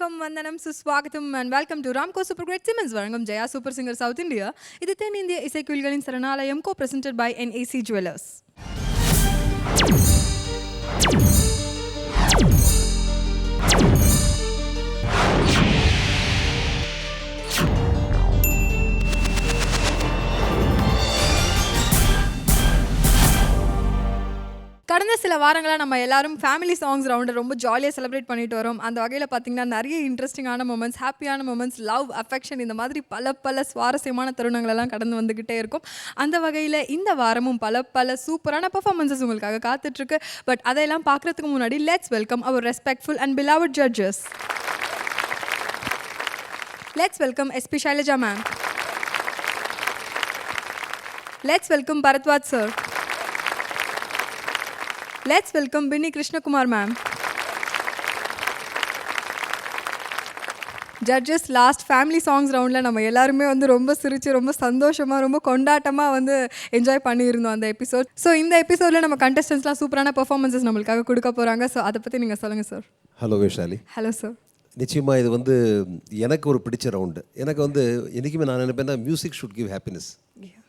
வணக்கம் வந்தனம் சுஸ்வாகத்தம் and welcome to Ramco super great cements வழங்கும் Jaya super singer south India. இது தென்னிந்திய இசைக்குயில்களின் சரணாலயம் co presented by NAC jewellers. கடந்த சில வாரங்களாக நம்ம எல்லாரும் ஃபேமிலி சாங்ஸ் ரவுண்டை ரொம்ப ஜாலியாக செலிப்ரேட் பண்ணிட்டு வரோம். அந்த வகையில் பார்த்திங்கன்னா நிறைய இன்ட்ரெஸ்டிங்கான மூமெண்ட்ஸ், ஹாப்பியான மூமெண்ட்ஸ், லவ், அஃபெக்ஷன், இந்த மாதிரி பல சுவாரஸ்யமான தருணங்களெல்லாம் கடந்து வந்துக்கிட்டே இருக்கும். அந்த வகையில் இந்த வாரமும் பல சூப்பரான பர்ஃபார்மன்ஸஸ் உங்களுக்காக காத்துட்ருக்கு. பட் அதையெல்லாம் பார்க்குறதுக்கு முன்னாடி let's welcome our respectful and beloved judges. Let's welcome SP Shailaja ma'am. Let's welcome Bharadwaj sir. Let's welcome Binny Krishnakumar ma'am. Judges last family songs roundல நம்ம எல்லாருமே வந்து ரொம்ப சிரிச்சு ரொம்ப சந்தோஷமாக ரொம்ப கொண்டாட்டமாக வந்து என்ஜாய் பண்ணியிருந்தோம் அந்த எபிசோட். ஸோ இந்த எபிசோடில் நம்ம கண்டஸ்டன்ஸ்லாம் சூப்பரான பெர்ஃபார்மன்ஸஸ் நம்மளுக்காக கொடுக்க போகிறாங்க. ஸோ அதை பற்றி நீங்கள் சொல்லுங்கள் sir. Hello Vaishali. Hello sir. நிச்சயமாக இது வந்து எனக்கு ஒரு பிடிச்ச ரவுண்டு. எனக்கு வந்து என்றைக்குமே நான் நினைப்பேன் மியூசிக் ஷுட் கிவ் ஹாப்பினஸ்,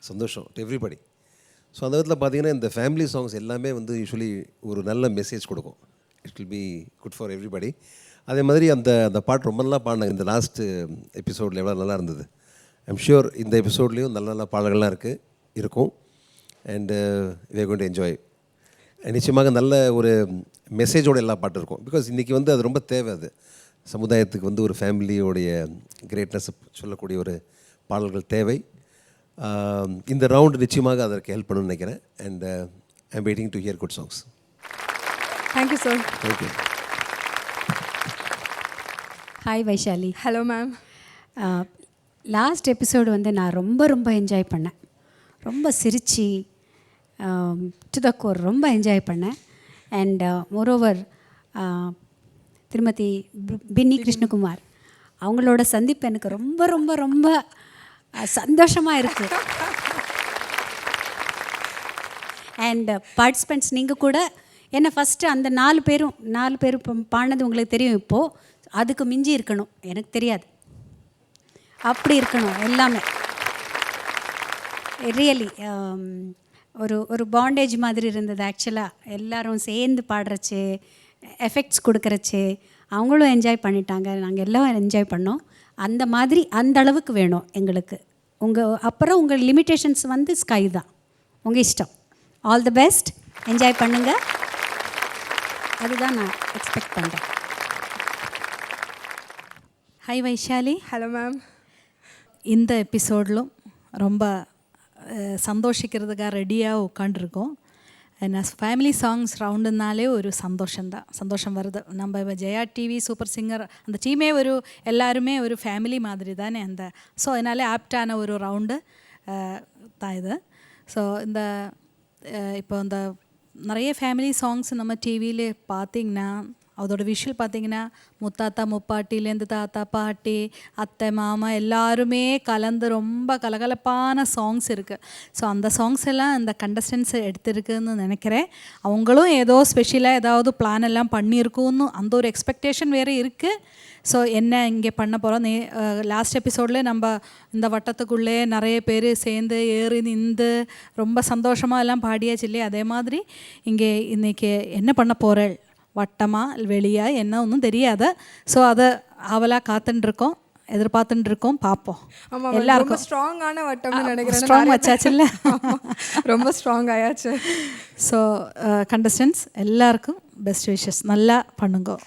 சந்தோஷம் டு எவ்ரிபடி. ஸோ அந்த விதத்தில் பார்த்தீங்கன்னா இந்த ஃபேமிலி சாங்ஸ் எல்லாமே வந்து யூஸ்வலி ஒரு நல்ல மெசேஜ் கொடுக்கும். It will be good for everybody. அதே மாதிரி அந்த பாட்டு ரொம்ப நல்லா பாடினாங்க. இந்த லாஸ்ட் எபிசோடில் எவ்வளோ நல்லா இருந்தது. ஐம் ஷுர் இந்த எபிசோட்லேயும் நல்ல பாடல்கள்லாம் இருக்கும். And we are going to enjoy. நிச்சயமாக நல்ல ஒரு மெசேஜோடு எல்லா பாட்டும் இருக்கும். பிகாஸ் இன்றைக்கி வந்து அது ரொம்ப தேவை. அது சமுதாயத்துக்கு வந்து ஒரு ஃபேமிலியோடைய கிரேட்னஸ் சொல்லக்கூடிய ஒரு பாடல்கள் தேவை. இந்த ரவுண்டு நிச்சயமாக அதற்கு ஹெல்ப் பண்ணணும்னு நினைக்கிறேன். And I am waiting to hear good songs. Thank you sir. Thank you. Hi Vaishali. Hello ma'am. Last episode வந்து நான் ரொம்ப என்ஜாய் பண்ணேன். ரொம்ப சிரித்து டு த கோர் ரொம்ப என்ஜாய் பண்ணேன். அண்ட் மோரோவர் திருமதி பின்னி கிருஷ்ணகுமார் அவங்களோட சந்திப்பு எனக்கு ரொம்ப சந்தோஷமாக இருக்குது. அண்ட் பார்ட்டிசிபெண்ட்ஸ் நீங்கள் கூட என்னை ஃபஸ்ட்டு அந்த நாலு பேரும் பாடினது உங்களுக்கு தெரியும். இப்போது அதுக்கு மிஞ்சி இருக்கணும், எனக்கு தெரியாது, அப்படி இருக்கணும் எல்லாமே. ரியலி ஒரு பாண்டேஜ் மாதிரி இருந்தது. ஆக்சுவலாக எல்லோரும் சேர்ந்து பாடுறச்சு, எஃபெக்ட்ஸ் கொடுக்குறச்சு, அவங்களும் என்ஜாய் பண்ணிட்டாங்க, நாங்கள் எல்லாம் என்ஜாய் பண்ணோம். அந்த மாதிரி அந்த அளவுக்கு வேணும் எங்களுக்கு. அப்புறம் உங்கள் லிமிட்டேஷன்ஸ் வந்து ஸ்கை தான், உங்கள் இஷ்டம். ஆல் தி பெஸ்ட், என்ஜாய் பண்ணுங்கள். அதுதான் நான் எக்ஸ்பெக்ட் பண்ணுறேன். ஹாய் வைஷாலி. Hello ma'am. இந்த எபிசோட்லும் ரொம்ப சந்தோஷிக்கிறதுக்காக ரெடியாக உட்காண்டிருக்கோம். என்ன ஃபேமிலி சாங்ஸ் ரவுண்டுனாலே ஒரு சந்தோஷம் வருது. நம்ம ஜெயா டிவி சூப்பர் சிங்கர் அந்த டீமே எல்லாருமே ஒரு ஃபேமிலி மாதிரி தானே அந்த. ஸோ அதனாலே ஆப்டான ஒரு ரவுண்டு தான் இது. ஸோ இப்போ இந்த நிறைய ஃபேமிலி சாங்ஸ் நம்ம டிவியில் பார்த்திங்கன்னா அதோட விஷுவல் பார்த்திங்கன்னா முத்தாத்தா முப்பாட்டிலேருந்து தாத்தா பாட்டி அத்தை மாமா எல்லாருமே கலந்து ரொம்ப கலகலப்பான சாங்ஸ் இருக்குது. ஸோ அந்த சாங்ஸ் எல்லாம் அந்த கண்டஸ்டன்ஸ் எடுத்திருக்குன்னு நினைக்கிறேன். அவங்களும் ஏதோ ஸ்பெஷலாக ஏதாவது பிளான் எல்லாம் பண்ணியிருக்குன்னு அந்த ஒரு எக்ஸ்பெக்டேஷன் வேறு இருக்குது. ஸோ என்ன இங்கே பண்ண போகிறோம், லாஸ்ட் எபிசோடில் நம்ம இந்த வட்டத்துக்குள்ளே நிறைய பேர் சேர்ந்து ஏறி நின்று ரொம்ப சந்தோஷமாக எல்லாம் பாடியாச்சு இல்லையா. அதே மாதிரி இங்கே இன்றைக்கி என்ன பண்ண போகிறேன், வட்டமா வெளியா என்ன ஒன்றும் தெரியாத. ஸோ அதை அவலாக காத்துட்டுருக்கோம், எதிர்பார்த்துட்டுருக்கோம், பார்ப்போம். எல்லாருக்கும் ஸ்ட்ராங்கான வட்டம்னு நினைக்கிறேன். ஸ்ட்ராங் வச்சாச்சு இல்லை, ரொம்ப ஸ்ட்ராங் ஆயாச்சு. ஸோ கண்டஸ்டன்ஸ் எல்லாருக்கும் பெஸ்ட் விஷஸ், நல்லா பண்ணுங்க.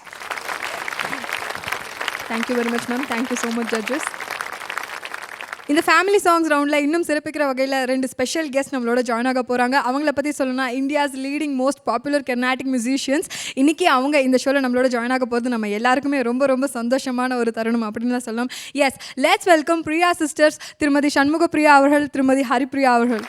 Thank you very much ma'am. Thank you so much judges. இந்த ஃபேமிலி சாங்ஸ் ரவுண்டில் இன்னும் சிறப்பிக்கிற வகையில் 2 ஸ்பெஷல் கெஸ்ட் நம்மளோட ஜாயின் ஆக போகிறாங்க. அவங்கள பற்றி சொல்லணும்னா India's leading most popular Carnatic musicians. இன்றைக்கி அவங்க இந்த ஷோவில் நம்மளோட ஜாயின் ஆக போகிறது நம்ம எல்லாருக்குமே ரொம்ப சந்தோஷமான ஒரு தருணம் அப்படின்னு தான் சொல்லலாம். Yes, let's welcome Priya sisters, திருமதி சண்முக பிரியா அவர்கள், திருமதி ஹரிப்பிரியா அவர்கள்.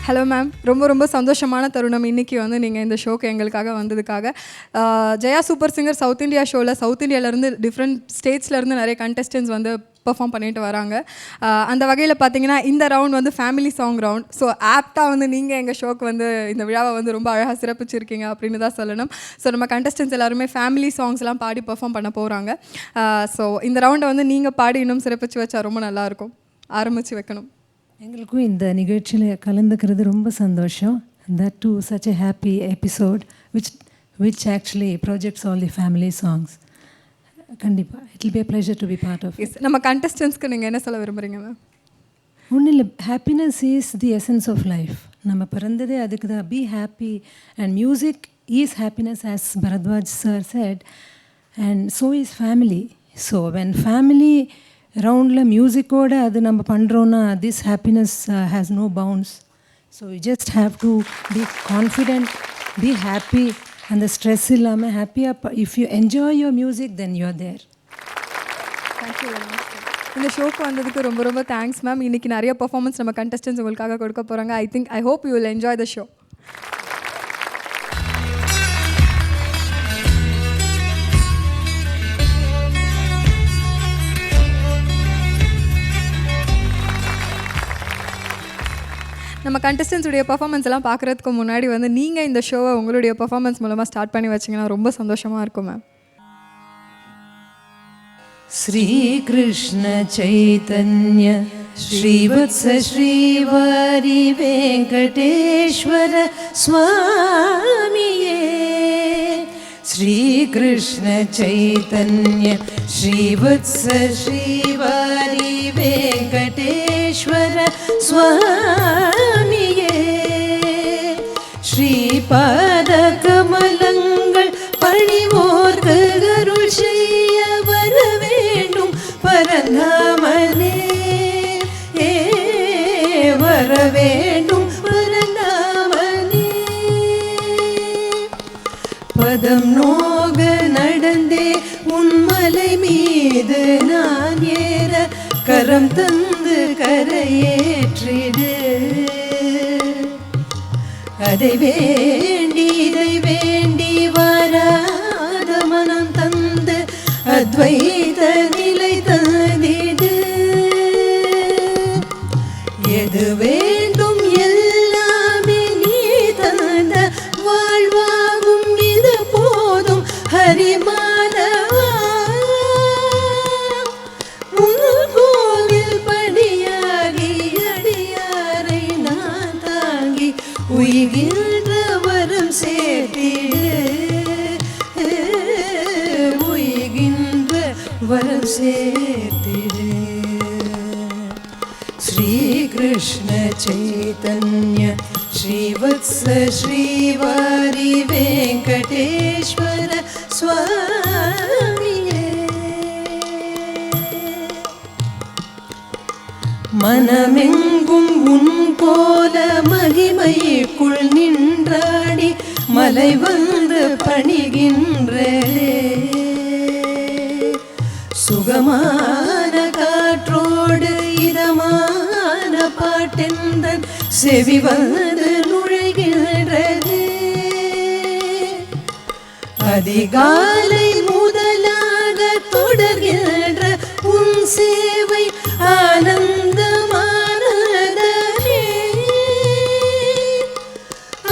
ஹலோ மேம், ரொம்ப ரொம்ப சந்தோஷமான தருணம் இன்றைக்கி வந்து நீங்கள் இந்த ஷோக்கு எங்களுக்காக வந்ததுக்காக. Jaya super singer south India ஷோவில் சவுத் இந்தியாவிலேருந்து டிஃப்ரெண்ட் ஸ்டேட்ஸ்லேருந்து நிறைய கண்டெஸ்டன்ஸ் வந்து பெர்ஃபார்ம் பண்ணிட்டு வராங்க. அந்த வகையில் பார்த்தீங்கன்னா இந்த ரவுண்ட் வந்து ஃபேமிலி சாங் ரவுண்ட். ஸோ ஆப்டாக வந்து நீங்கள் எங்கள் ஷோக்கு வந்து இந்த விழாவை வந்து ரொம்ப அழகாக சிறப்பிச்சிருக்கீங்க அப்படின்னு தான் சொல்லணும். ஸோ நம்ம கண்டெஸ்டன்ஸ் எல்லாருமே ஃபேமிலி சாங்ஸ்லாம் பாடி பெர்ஃபார்ம் பண்ண போகிறாங்க. ஸோ இந்த ரவுண்டை வந்து நீங்கள் பாடி இன்னும் சிறப்பிச்சு வச்சா ரொம்ப நல்லாயிருக்கும். ஆரம்பித்து வைக்கணும். எங்களுக்கும் இந்த நிகழ்ச்சியில் கலந்துக்கிறது ரொம்ப சந்தோஷம். That to such a happy episode which actually projects all the family songs. கண்டிப்பாக it will be a pleasure to be part of it. நம்ம கண்டெஸ்டன்ஸ்க்கு நீங்கள் என்ன சொல்ல விரும்புகிறீங்க மேம்? ஒன்றும் இல்லை, happiness is the essence of life. நம்ம பிறந்ததே அதுக்கு தான். Be happy and music is happiness as Bharadwaj sir said, and so is family. So when family ரவுண்டில் மியூசிக்கோடு அது நம்ம பண்ணுறோன்னா this happiness has no bounds. So you just have to be confident, be happy. அந்த ஸ்ட்ரெஸ் இல்லாமல் ஹாப்பியாக if you enjoy your music then you are there. Thank you very much. இந்த ஷோக்கு வந்ததுக்கு ரொம்ப ரொம்ப தேங்க்ஸ் மேம். இன்றைக்கி நிறைய பர்ஃபார்மன்ஸ் நம்ம கண்டெஸ்டன்ஸ் உங்களுக்காக கொடுக்க போகிறாங்க. I hope you will enjoy the show. நம்ம கண்டெஸ்டன்ஸுடைய பர்ஃபார்மன்ஸ் எல்லாம் பார்க்குறதுக்கு முன்னாடி வந்து நீங்கள் இந்த ஷோவை உங்களுடைய பர்ஃபார்மன்ஸ் மூலமாக ஸ்டார்ட் பண்ணி வச்சிங்கன்னா ரொம்ப சந்தோஷமாக இருக்கும் மேம். ஸ்ரீ கிருஷ்ண சைதன்ய ஸ்ரீவத்ஸ ஸ்ரீவாரி வெங்கடேஸ்வர சுவாமியே. ஸ்ரீ கிருஷ்ண சைதன்ய ஸ்ரீவத்ஸ ஸ்ரீவாரி வெங்கடேஸ்வர சுவாமியே. ஸ்ரீபாத கமலங்கள் பணிவோர்க்கு அருள் செய்ய வர வேண்டும் பரந்தாமனே. வர வேண்டும் பரந்தாமனே. பதம் நோக நடந்தே உன்மலை மீது நான் ஏற கரம் தந்து கரையேற்றிடு. அதை வேண்டி இதை வேண்டி வாராத மனம் தந்து அத்வைத நிலை தந்திடு. எது வேண்டும் எல்லாமே நீ தந்த வாழ்வாகும் இது போதும் ஹரிமானவா. கோவில் படியாகி அடியாரை நான் தாங்கி உயிர்கின்ற வரம் சேர்த்திடு. உயிர்கின்ற வரம் சேர்த்திடு. ஸ்ரீ கிருஷ்ண சைதன்ய ஸ்ரீவத்ஸ ஸ்ரீவாரி வெங்கடேஸ்வர சுவாமியே. மனமெங்கும் உன் போல மகிமைக்குள் நின்றாடி மலை வந்து பணிகின்றே. சுகமான காற்றோடு இதமான பாட்டென்றன் செவி வந்து நுழைகின்றது. அதிகாலை முதலாக தொடர்கின்ற உன் சேவை ஆனந்தமானதே.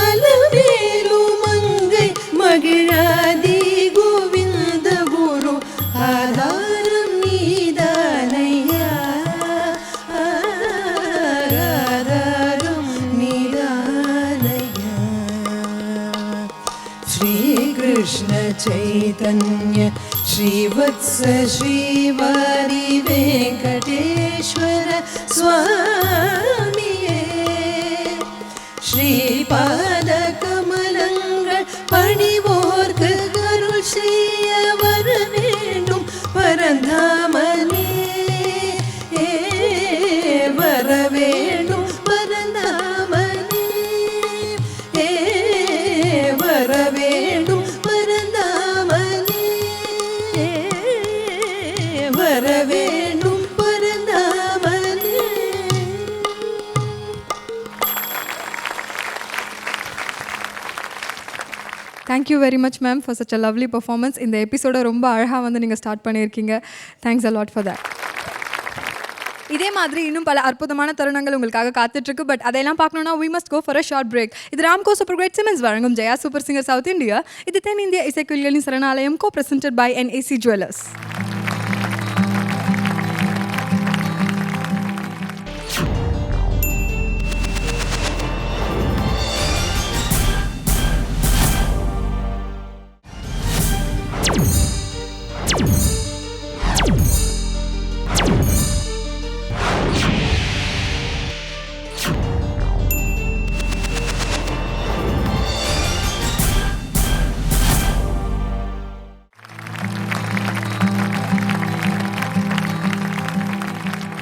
அலவேலும் மங்கை மகிழாதி கோவிந்த குரு ஆதாரம் நீதானையா. ஆதாரம் நீதானையா. ஸ்ரீ கிருஷ்ண சைதன்ய ஸ்ரீவத்ஸ ஸ்ரீவாரி வெங்கடேஸ்வர சுவாமியே. ஸ்ரீபாத கமலங்கள் பணிவோர்க்கு அருள் செய்ய வர வேண்டும் பரந்தாமனே. வர வேண்டும் பரந்தாமனே. வர வேண்டும் பரந்தாமனே. வர வேண்டும் பரந்தாமனே. Thank you very much ma'am for such a lovely performance. இந்த எபிசோட ரொம்ப அழகாக வந்து நீங்கள் ஸ்டார்ட் பண்ணியிருக்கீங்க. Thanks a lot for that. இதே மாதிரி இன்னும் பல அற்புதமான தருணங்கள் உங்களுக்காக காத்துட்ருக்கு. பட் அதையெல்லாம் பார்க்கணுன்னா we must go for a short break. இது ராம்கோ சூப்பர் கிரேட் சிமெண்ட்ஸ் வழங்கும் Jaya super singer south India. இது தென் இந்திய இசைக்குயில்களின் சரணாலயம் co presented by NAC jewellers.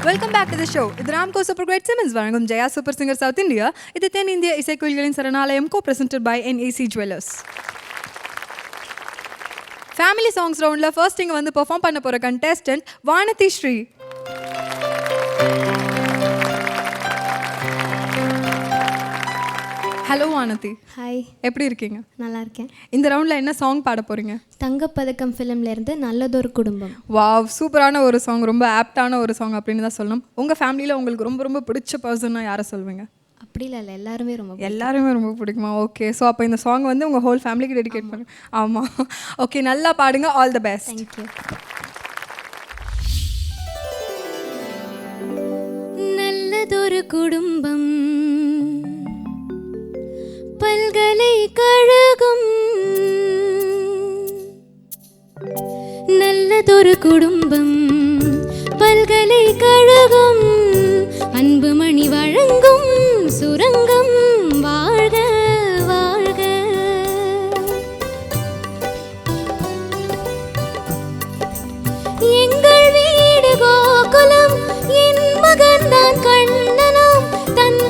Welcome back to the show. இது ராம்கோ சூப்பர் கிரேட் சிமெண்ட்ஸ் வழங்கும் Jaya super singer south India. இது தென் இந்திய இசைக்குயில்களின் சரணாலயம் co presented by NAC jewellers. Family songs ரவுண்டில் ஃபர்ஸ்ட் இங்கே வந்து பெர்ஃபார்ம் பண்ண போகிற contestant Vanathi Sri. Hello Vanathi. Hi, எப்படி இருக்கீங்க? நல்லா இருக்கேன். இந்த ரவுண்டில் என்ன சாங் பாட போகிறீங்க? தங்கப்பதக்கம் ஃபிலிம்லேருந்து நல்லதொரு குடும்பம். வாவ், சூப்பரான ஒரு சாங், ரொம்ப ஆப்டான ஒரு சாங் அப்படின்னு தான் சொல்லணும். உங்கள் ஃபேமிலியில் உங்களுக்கு ரொம்ப ரொம்ப பிடிச்ச பர்சன்னா யாரை சொல்வீங்க? அப்படி இல்லை, எல்லாருமே ரொம்ப எல்லாருமே ரொம்ப பிடிக்குமா? ஓகே, ஸோ அப்போ இந்த சாங் வந்து உங்கள் ஹோல் ஃபேமிலிக்கு டெடிகேட் பண்ணு. ஆமாம், ஓகே, நல்லா பாடுங்க. All the best. தேங்க்யூ. நல்லதொரு குடும்பம், பல்கலைக்கழகம். நல்லதொரு குடும்பம், பல்கலைக்கழகம். அன்புமணி வழங்கும் சுரங்கம். வாழ்க வாழ்க. எங்கள் வீடு கோகுலம். என் மகன் தான் கண்ணனாம். தன்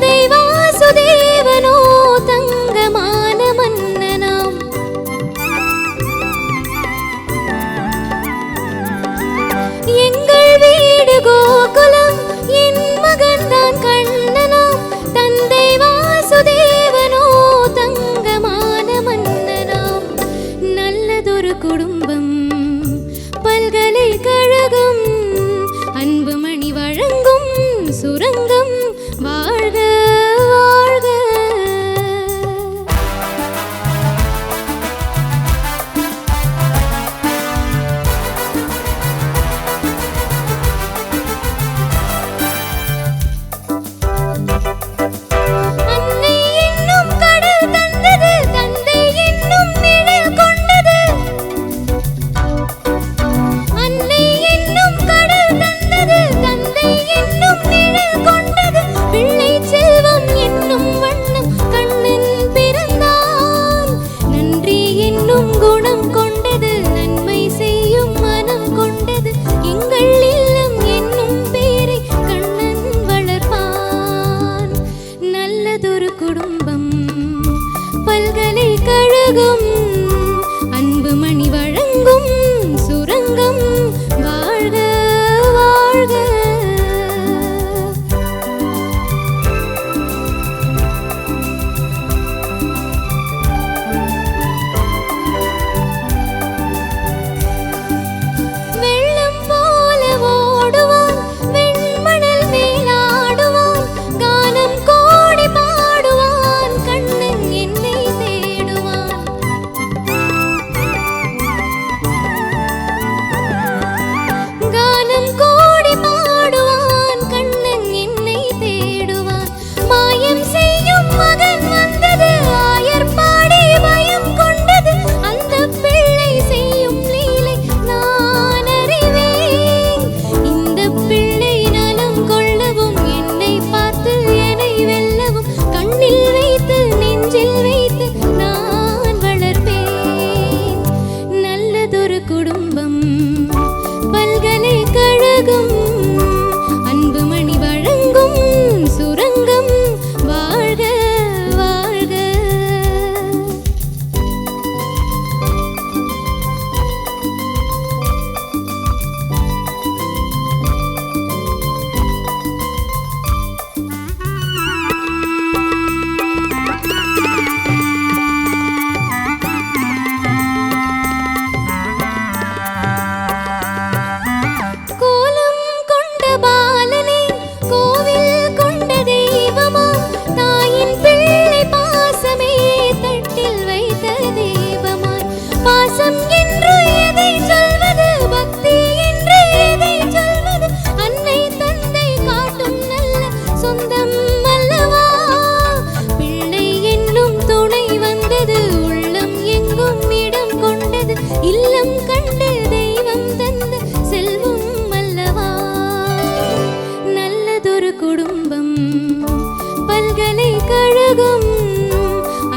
கழகம்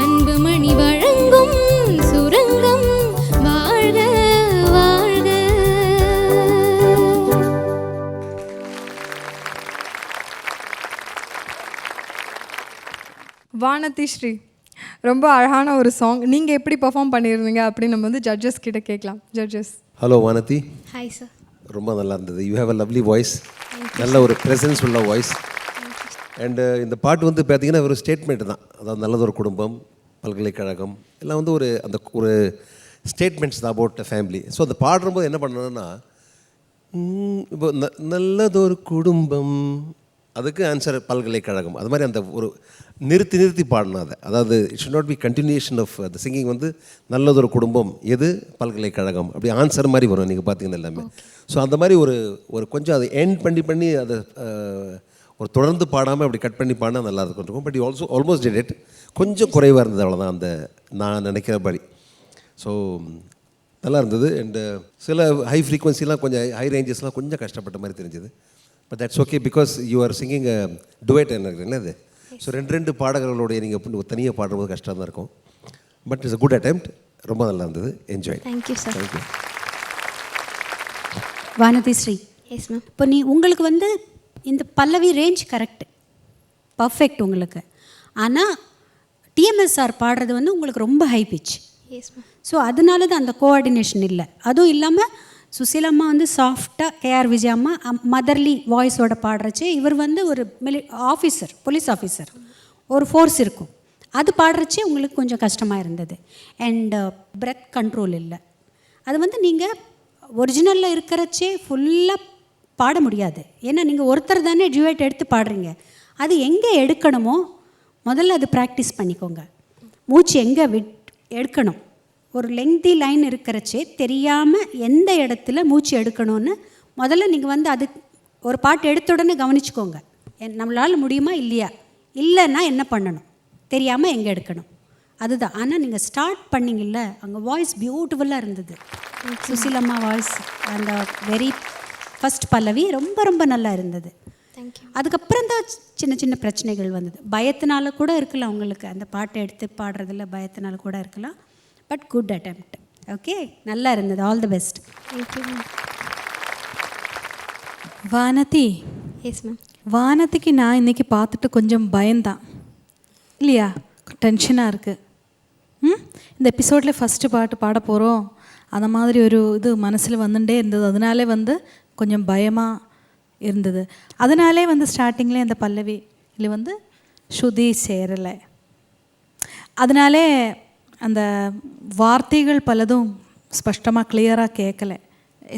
அன்புமணி வழங்கும் சுரங்கம் வாழ்க வாழ்க. வானதி ஸ்ரீ, ரொம்ப அழகான ஒரு சாங். நீங்கள் எப்படி பெர்ஃபார்ம் பண்ணியிருந்தீங்க அப்படின்னு நம்ம வந்து ஜட்ஜஸ் கிட்ட கேட்கலாம். Judges. Hello Vanathi, hi sir. ரொம்ப நல்லா இருந்தது. You have a lovely voice, நல்ல ஒரு ப்ரெசன்ஸ் உள்ள வாய்ஸ். அண்டு இந்த பாட்டு வந்து பார்த்தீங்கன்னா ஒரு ஸ்டேட்மெண்ட் தான். அதாவது நல்லதொரு குடும்பம், பல்கலைக்கழகம் எல்லாம் வந்து ஒரு அந்த ஒரு ஸ்டேட்மெண்ட்ஸ் தான் அபவுட் அ ஃபேமிலி. ஸோ அந்த பாடும்போது என்ன பண்ணணும்னா, இப்போ நல்லதொரு குடும்பம், அதுக்கு ஆன்சர் பல்கலைக்கழகம், அது மாதிரி அந்த ஒரு நிறுத்தி நிறுத்தி பாடணும் அதை. அதாவது it should not be continuation of the singing. வந்து நல்லதொரு குடும்பம் எது, பல்கலைக்கழகம், அப்படி ஆன்சர் மாதிரி வரும் நீங்கள் பார்த்தீங்கன்னா எல்லாமே. ஸோ அந்த மாதிரி ஒரு கொஞ்சம் அதை எண்ட் பண்ணி அதை ஒரு தொடர்ந்து பாடாமல் அப்படி கட் பண்ணி பாடினா நல்லா இருக்கும். But almost did it. கொஞ்சம் குறைவாக இருந்தது, அவ்வளோதான் அந்த நான் நினைக்கிறபடி. ஸோ நல்லா இருந்தது. அண்டு சில ஹை ஃப்ரீக்வன்சிலாம் கொஞ்சம் ஹை ரேஞ்சஸ்லாம் கொஞ்சம் கஷ்டப்பட்ட மாதிரி தெரிஞ்சது. But that's okay, because you are singing டுவேட் என்ன அது. ஸோ ரெண்டு பாடகர்களுடைய நீங்கள் தனியாக பாடும்போது கஷ்டம் தான் இருக்கும். But it's a good attempt. ரொம்ப நல்லா இருந்தது. Enjoy. Thank you sir. Thank you. Vanathi Sri, yes ma'am. இப்போ உங்களுக்கு வந்து இந்த பல்லவி ரேஞ்ச் கரெக்டு, பர்ஃபெக்ட் உங்களுக்கு. ஆனால் டிஎம்எஸ்ஆர் பாடுறது வந்து உங்களுக்கு ரொம்ப high pitch. Yes ma'am. So அதனால தான் அந்த கோஆர்டினேஷன் இல்லை. அதுவும் இல்லாமல் சுசீலம்மா வந்து சாஃப்டாக, கேஆர் விஜயம்மா மதர்லி வாய்ஸோட பாடுறச்சு, இவர் வந்து ஒரு ஆஃபீஸர், போலீஸ் ஆஃபீஸர், ஒரு ஃபோர்ஸ் இருக்கும். அது பாடுறச்சே உங்களுக்கு கொஞ்சம் கஷ்டமாக இருந்தது. அண்ட் பிரெத் கண்ட்ரோல் இல்லை. அது வந்து நீங்கள் ஒரிஜினலில் இருக்கிறச்சே ஃபுல்லாக பாட முடியாது. ஏன்னா நீங்கள் ஒருத்தர் தானே டியூட் எடுத்து பாடுறீங்க. அது எங்கே எடுக்கணுமோ முதல்ல அது ப்ராக்டிஸ் பண்ணிக்கோங்க. மூச்சு எங்கே எடுக்கணும், ஒரு லெங்தி லைன் இருக்கிறச்சே தெரியாமல் எந்த இடத்துல மூச்சு எடுக்கணும்னு முதல்ல நீங்கள் வந்து அது ஒரு பாட்டு எடுத்த உடனே கவனிச்சுக்கோங்க. நம்மளால் முடியுமா இல்லையா, இல்லைன்னா என்ன பண்ணணும், தெரியாமல் எங்கே எடுக்கணும், அதுதான். ஆனால் நீங்கள் ஸ்டார்ட் பண்ணிங்கல்ல, அங்கே வாய்ஸ் பியூட்டிஃபுல்லாக இருந்தது. சுசீலம்மா வாய்ஸ் அந்த வெரி ஃபஸ்ட் பல்லவி ரொம்ப ரொம்ப நல்லா இருந்தது. தேங்க்யூ. அதுக்கப்புறம் தான் சின்ன சின்ன பிரச்சனைகள் வந்தது. பயத்தினால கூட இருக்கலாம் உங்களுக்கு, அந்த பாட்டை எடுத்து பாடுறதில்ல பயத்தினால கூட இருக்கலாம். But good attempt. ஓகே, நல்லா இருந்தது. All the best. Thank you ma'am. Vanathi, yes ma'am. வானதிக்கு நான் இன்றைக்கி பார்த்துட்டு கொஞ்சம் பயந்தான் இல்லையா, டென்ஷனாக இருக்குது. இந்த எபிசோடில் ஃபஸ்ட்டு பாட்டு பாட போகிறோம், அந்த மாதிரி ஒரு இது மனசில் வந்துட்டே இருந்தது. அதனாலே வந்து கொஞ்சம் பயமாக இருந்தது. அதனாலே வந்து ஸ்டார்டிங்லேயே அந்த பல்லவி இல்லை வந்து ஸ்ருதி சேரலை. அதனாலே அந்த வார்த்தைகள் பலதும் ஸ்பஷ்டமாக கிளியராக கேட்கல.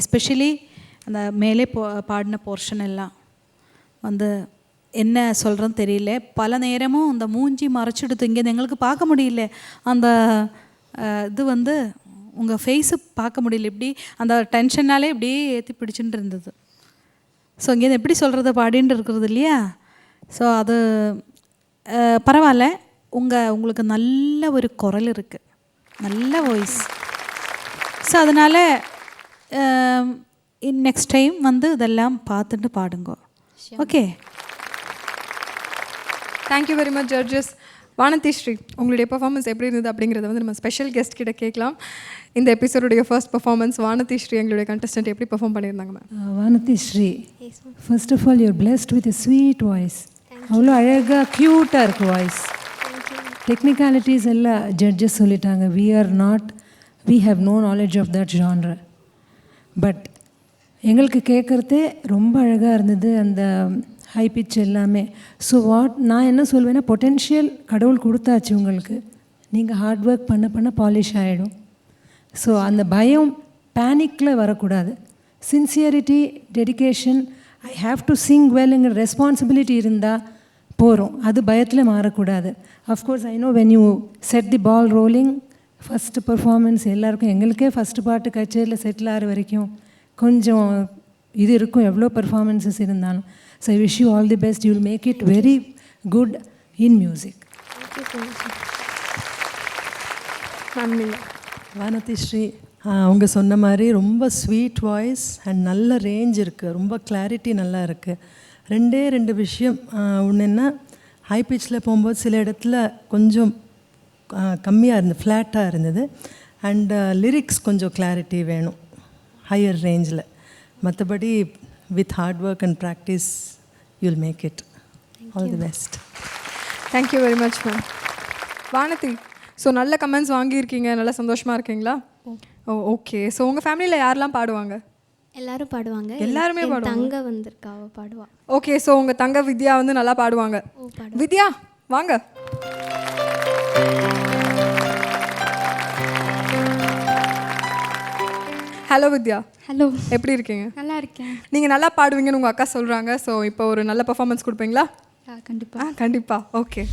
எஸ்பெஷலி அந்த மேலே பாடின போர்ஷன் எல்லாம் வந்து என்ன சொல்கிறேன்னு தெரியல. பல நேரமும் அந்த மூஞ்சி மறைச்சிடுது, இங்கே எங்களுக்கு பார்க்க முடியல. அந்த இது வந்து உங்கள் ஃபேஸு பார்க்க முடியல, இப்படி அந்த டென்ஷனாலே இப்படியே ஏற்றி பிடிச்சிட்டு இருந்தது. ஸோ இங்கேருந்து எப்படி சொல்கிறது, பாடின்னு இருக்கிறது இல்லையா. ஸோ அது பரவாயில்ல. உங்களுக்கு நல்ல ஒரு குரல் இருக்குது, நல்ல வாய்ஸ். ஸோ அதனால் நெக்ஸ்ட் டைம் வந்து இதெல்லாம் பார்த்துட்டு பாடுங்க. Okay, thank you very much judges. Vanathi Sri, உங்களுடைய பெர்ஃபார்மன்ஸ் எப்படி இருந்தது அப்படிங்கிறத வந்து நம்ம ஸ்பெஷல் கெஸ்ட் கிட்ட கேட்கலாம். இந்த எபிசோடுடைய ஃபர்ஸ்ட் பெர்ஃபார்மன்ஸ் வானதி ஸ்ரீ எங்களுடைய கண்டஸ்டன்ட் எப்படி பெர்ஃபார்ம் பண்ணியிருந்தாங்க ma'am? Vanathi Sri, first of all you're blessed with sweet voice. அவ்வளோ அழகாக க்யூட்டாக இருக்குது வாய்ஸ். டெக்னிக்காலிட்டிஸ் எல்லாம் ஜட்ஜஸ் சொல்லிட்டாங்க. we have no knowledge of that genre. But எங்களுக்கு கேட்குறதே ரொம்ப அழகாக இருந்தது, அந்த ஹை பிச் எல்லாமே. ஸோ நான் என்ன சொல்வேன்னா, பொட்டென்ஷியல் கடவுள் கொடுத்தாச்சு உங்களுக்கு, நீங்கள் ஹார்ட் ஒர்க் பண்ண பாலிஷ் ஆகிடும். ஸோ அந்த பயம் பேனிக்கில் வரக்கூடாது. Sincerity, dedication, I have to sing வெல்ங்கிற ரெஸ்பான்சிபிலிட்டி இருந்தால் போகிறோம். அது பயத்தில் மாறக்கூடாது. Of course I know when you set the ball rolling, first performance எல்லாருக்கும், எங்களுக்கே ஃபஸ்ட்டு பாட்டு கச்சேரியில் செட்டில் ஆகிற வரைக்கும் கொஞ்சம் இது இருக்கும், எவ்வளோ பர்ஃபார்மன்ஸஸ் இருந்தாலும். So I wish you all the best. You will make it very good in music. Vanathi Sri, அவங்க சொன்ன மாதிரி ரொம்ப ஸ்வீட் வாய்ஸ் அண்ட் நல்ல ரேஞ்ச் இருக்குது, ரொம்ப கிளாரிட்டி நல்லா இருக்குது. ரெண்டு விஷயம். ஒன்று என்ன, ஹை பிச்சில் போகும்போது சில இடத்துல கொஞ்சம் கம்மியாக இருந்தது, ஃப்ளாட்டாக இருந்தது. அண்ட் லிரிக்ஸ் கொஞ்சம் கிளாரிட்டி வேணும் ஹையர் ரேஞ்சில். மற்றபடி with hard work and practice you'll make it. All the best. Thank you very much ma'am. Vanathi, so நல்ல கமெண்ட்ஸ் வாங்கியிருக்கீங்க, நல்லா சந்தோஷமாக இருக்கீங்களா? ஓ ஓகே. ஸோ உங்கள் ஃபேமிலியில் யாரெல்லாம் பாடுவாங்க? எல்லாரும் பாடுவாங்க. எல்லாருமே என் பாடுவாங்க. தங்க வந்திருக்கா, அவ பாடுவா. ஓகே. ஸோ உங்கள் தங்க வித்யா வந்து நல்லா பாடுவாங்க. வித்யா வாங்க. ஹலோ வித்யா. ஹலோ, எப்படி இருக்கீங்க? நல்லா இருக்கேன். நீங்கள் நல்லா பாடுவீங்கன்னு உங்கள் அக்கா சொல்கிறாங்க. ஸோ இப்போ ஒரு நல்ல பர்ஃபார்மன்ஸ் கொடுப்பீங்களா? கண்டிப்பாக. கண்டிப்பாக. ஓகே.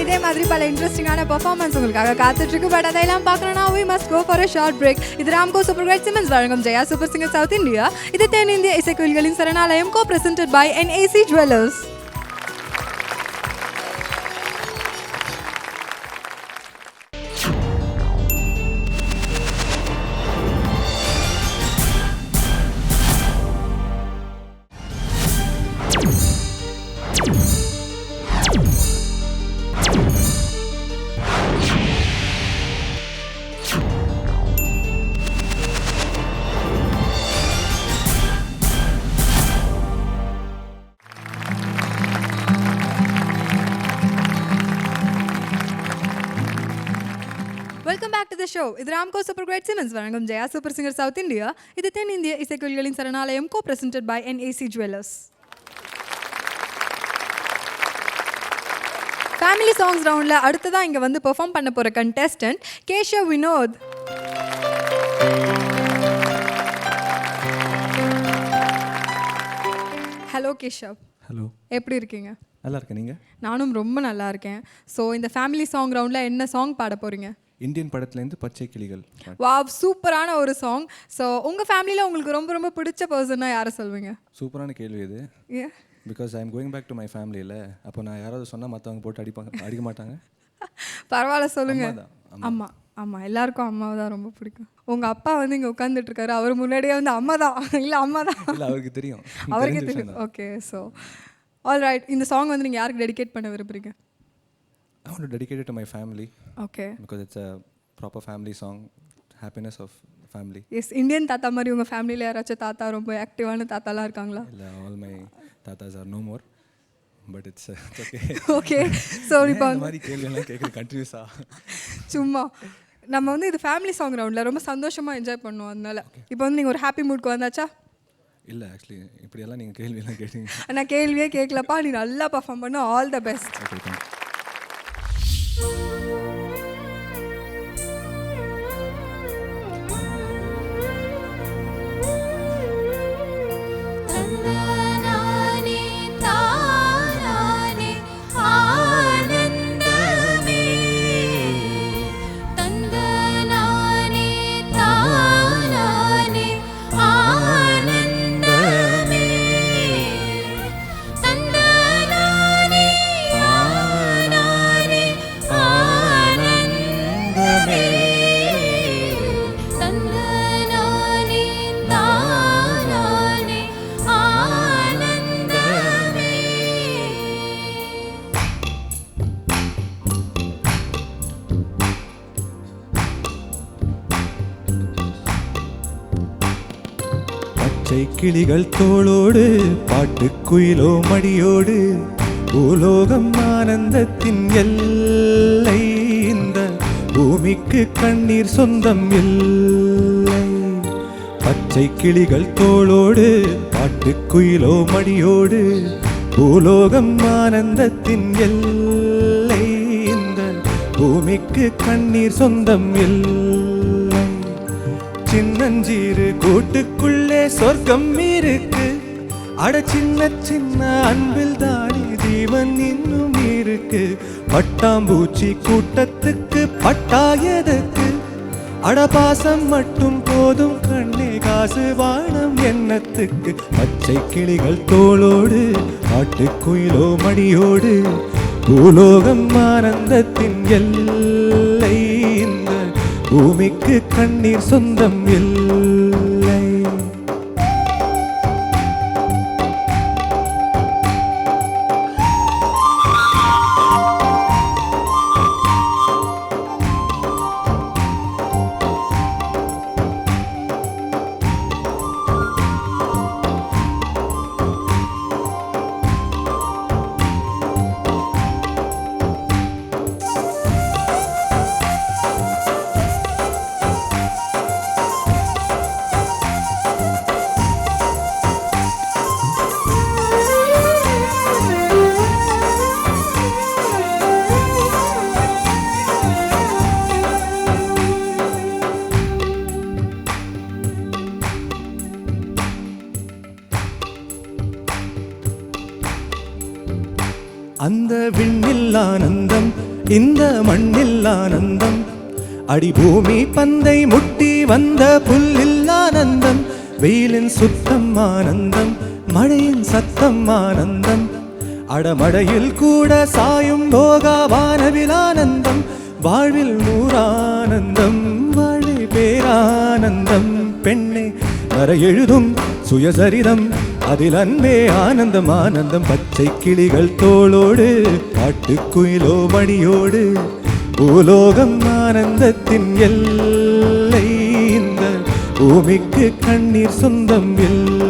இதே மாதிரி பல இன்ட்ரெஸ்டிங்கான பெர்ஃபார்மன்ஸ் உங்களுக்காக காத்துட்டு இருக்கு. பட் அதெல்லாம் பார்க்கணும்னா we must go for a short break. இது ராம்கோ சூப்பர் கிரேட் சிமெண்ட்ஸ் வழங்கும் Jaya super singer south India. இது தென்னிந்திய இசைக்குயில்களின் சரணாலயம் co presented by NAC Jewelers. Welcome back to the show. இது ராம்கோ சூப்பர் கிரேட் சிமெண்ட்ஸ் வழங்கும் Jaya super singer south India. இது தென்னிந்திய இசைக்குயில்களின் சரணாலயம் co presented by NAC Jewelers. Family songs ரவுண்டில் அடுத்ததான் இங்கே வந்து பெர்ஃபார்ம் பண்ண போகிற contestant Keshav Vinod. Hello Keshav. Hello, எப்படி இருக்கீங்க? நல்லா இருக்கேன். நீங்கள்? நானும் ரொம்ப நல்லா இருக்கேன். ஸோ இந்த ஃபேமிலி சாங் ரவுண்டில் என்ன சாங் பாட போகிறீங்க? இந்தியன் படத்துலேருந்து பச்சை கிளிகள். வாவ், சூப்பரான ஒரு சாங். ஸோ உங்கள் ஃபேமிலியில் உங்களுக்கு ரொம்ப ரொம்ப பிடிச்ச பர்சன்னா யாரை சொல்வீங்க? சூப்பரான கேள்வி இது. ஏ, because I am going back to my ஃபேமிலியில். அப்போ நான் யாராவது சொன்னால் மற்றவங்க போட்டு அடிக்க மாட்டாங்க. பரவாயில்ல, சொல்லுங்க. அம்மா ஆமாம் ஆமாம், எல்லாருக்கும் அம்மாவை தான் ரொம்ப பிடிக்கும். உங்கள் அப்பா வந்து இங்கே உட்காந்துட்டு இருக்காரு, அவர் முன்னாடியே வந்து அம்மா தான் இல்லை அம்மா தான் இல்லை, அவருக்கு தெரியும். அவருக்கே தெரியும். Okay, so all right. இந்த சாங் வந்து நீங்கள் யாருக்கு டெடிகேட் பண்ண விரும்புகிறீங்க? I want to dedicate it to my family. Okay. Because it's a proper family song, happiness of family. Yes, Indian தாத்தா மாதிரி உங்கள் ஃபேமிலியில் யாராச்சும் தாத்தா ரொம்ப ஆக்டிவான தாத்தாலாம் இருக்காங்களா? இல்லை, all my தாத்தாஸ் are no more, but it's okay. Okay, so இப்போ இந்த மாதிரி கேள்வியெல்லாம் கேட்குறது கண்டினியூஸாக சும்மா நம்ம வந்து இது ஃபேமிலி சாங் ரவுண்டில் ரொம்ப சந்தோஷமாக என்ஜாய் பண்ணுவோம். அதனால இப்போ வந்து நீங்கள் ஒரு ஹாப்பி மூட்க்கு வந்தாச்சா? இல்லை, ஆக்சுவலி இப்படியெல்லாம் நீங்கள் கேள்வியெல்லாம் கேட்டீங்க. நான் கேள்வியே கேட்கலப்பா, நீ நல்லா பர்ஃபார்ம் பண்ண. All the best. Okay, thank you. கிளிகள் தோளோடு பாட்டுக்குயிலோ மடியோடு பூலோகம் ஆனந்தத்தின் எல்லை. இந்த பூமிக்கு கண்ணீர் சொந்தம் இல்லை. பச்சை கிளிகள் தோளோடு பாட்டுக்குயிலோ மடியோடு பூலோகம் ஆனந்தத்தின் எல்லை. இந்த பூமிக்கு கண்ணீர் சொந்தம் இல்லை. சின்னஞ்சீரு கூட்டுக்குள்ளே சொர்க்கம் இருக்கு. அட சின்ன சின்ன அன்பில் தானே ஜீவன் இன்னும் இருக்கு. பட்டாம்பூச்சி கூட்டத்துக்கு பட்டாயதுக்கு. அடபாசம் மட்டும் போதும் கண்ணே, காசு வானம் எண்ணத்துக்கு. பச்சை கிளிகள் தோளோடு காட்டுக்குயிலோ மடியோடு பூலோகம் ஆனந்தத்தின் எல்லை. இந்த பூமிக்கு கண்ணீர் சொந்தம் இல்லை. அந்த விண்ணில் ஆனந்தம், இந்த மண்ணில் ஆனந்தம். அடிபூமி பந்தை முட்டி வந்த புல்லில் ஆனந்தம். வெயிலின் சுத்தம் ஆனந்தம், மழையின் சத்தம் ஆனந்தம். அடமடையில் கூட சாயும் போகா வானவில் ஆனந்தம். வாழ்வில் நூறானந்தம், வாழை பேரானந்தம். பெண்ணே வர எழுதும் சுயசரிதம், அதில் அன்பே ஆனந்தம் ஆனந்தம். பச்சை கிளிகள் தோளோடு காட்டுக்குயிலோ மடியோடு பூலோகம் ஆனந்தத்தின் எல்லை. இந்த பூமிக்கு கண்ணீர் சொந்தம் இல்லை.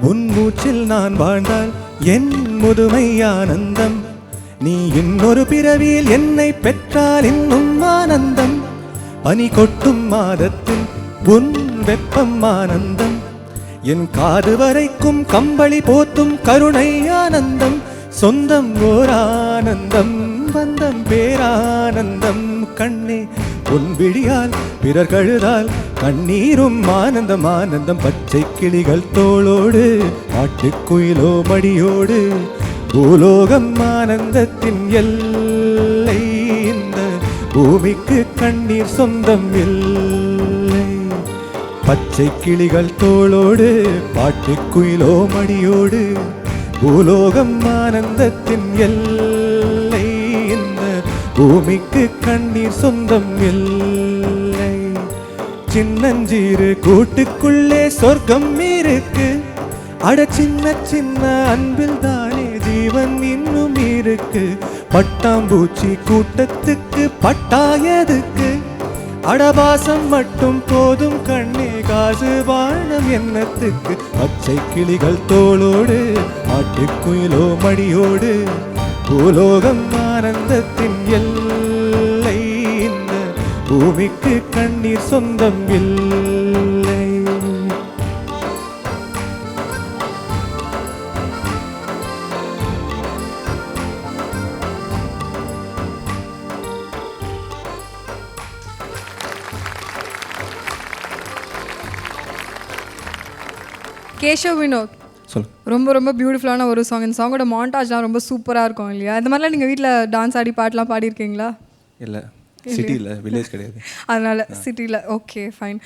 உன்மூச்சில் நான் வாழ்ந்தால் என் முதுமை ஆனந்தம். நீ இன்னொரு பிறவியில் என்னை பெற்றால் இன்னும் ஆனந்தம். பனி கொட்டும் மாதத்தில் உன் வெப்பம் ஆனந்தம். என் காது வரைக்கும் கம்பளி போத்தும் கருணை ஆனந்தம். சொந்தம் ஓர் ஆனந்தம், பந்தம் பேரானந்தம். கண்ணே உன் விழியால் பிறர் கழுதால் கண்ணீரும் ஆனந்தம் ஆனந்தம். பச்சை கிளிகள் தோளோடு காட்டுக்குயிலோ மடியோடு பூலோகம் ஆனந்தத்தின் எல்லை. இந்த பூமிக்கு கண்ணீர் சொந்தம் இல்லை. பச்சை கிளிகள் தோளோடு பாட்டுக்குயிலோ மடியோடு பூலோகம் ஆனந்தத்தின் எல்லை. இந்த பூமிக்கு கண்ணீர் சொந்தம் இல்லை. சின்னஞ்சீரு கூட்டுக்குள்ளே சொர்க்கம் இருக்கு. அட சின்ன சின்ன அன்பில் தானே ஜீவன் இன்னும் இருக்கு. பட்டாம்பூச்சி கூட்டத்துக்கு பட்டாயதுக்கு அடபாசம் மட்டும் போதும் கண்ணே காசு வாழம் எண்ணத்துக்கு. பச்சை கிளிகள் தோளோடு ஆட்டுக்குயிலோ மடியோடு பூலோகம் ஆனந்தத்தின் எல்லை. இந்த பூமிக்கு கண்ணீர் சொந்தம் இல்லை. கேஷவ் வினோத், சொல்லு. ரொம்ப ரொம்ப பியூட்டிஃபுல்லான ஒரு சாங். இந்த சாங்கோட மாண்டாஜ்லாம் ரொம்ப சூப்பராக இருக்கும் இல்லையா? இந்த மாதிரிலாம் நீங்கள் வீட்டில் டான்ஸ் ஆடி பாட்டெலாம் பாடியிருக்கீங்களா? இல்லை, சிட்டியில், வில்லேஜ் கிடையாது. அதனால் சிட்டியில். Okay, fine.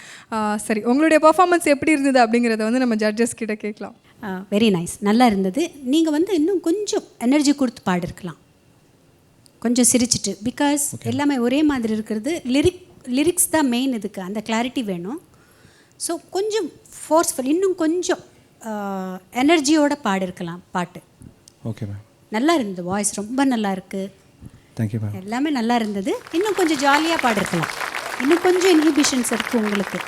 சரி, உங்களுடைய பர்ஃபார்மன்ஸ் எப்படி இருந்தது அப்படிங்கிறத வந்து நம்ம ஜட்ஜஸ் கிட்ட கேட்கலாம். வெரி நைஸ், நல்லா இருந்தது. நீங்கள் வந்து இன்னும் கொஞ்சம் எனர்ஜி கொடுத்து பாடிருக்கலாம், கொஞ்சம் சிரிச்சிட்டு. பிகாஸ் எல்லாமே ஒரே மாதிரி இருக்கிறது. லிரிக்ஸ் தான் மெயின். இதுக்கு அந்த கிளாரிட்டி வேணும். ஸோ கொஞ்சம் ஃபோர்ஸ்ஃபுல், இன்னும் கொஞ்சம் எனர்ஜியோடு பாடிருக்கலாம் பாட்டு. Okay ma'am. நல்லா இருந்தது, வாய்ஸ் ரொம்ப நல்லா இருக்குது. Thank you ma'am. எல்லாமே நல்லா இருந்தது. இன்னும் கொஞ்சம் ஜாலியாக பாடிருக்கலாம். இன்னும் கொஞ்சம் இன்ஹிபிஷன்ஸ் இருக்குது உங்களுக்கு.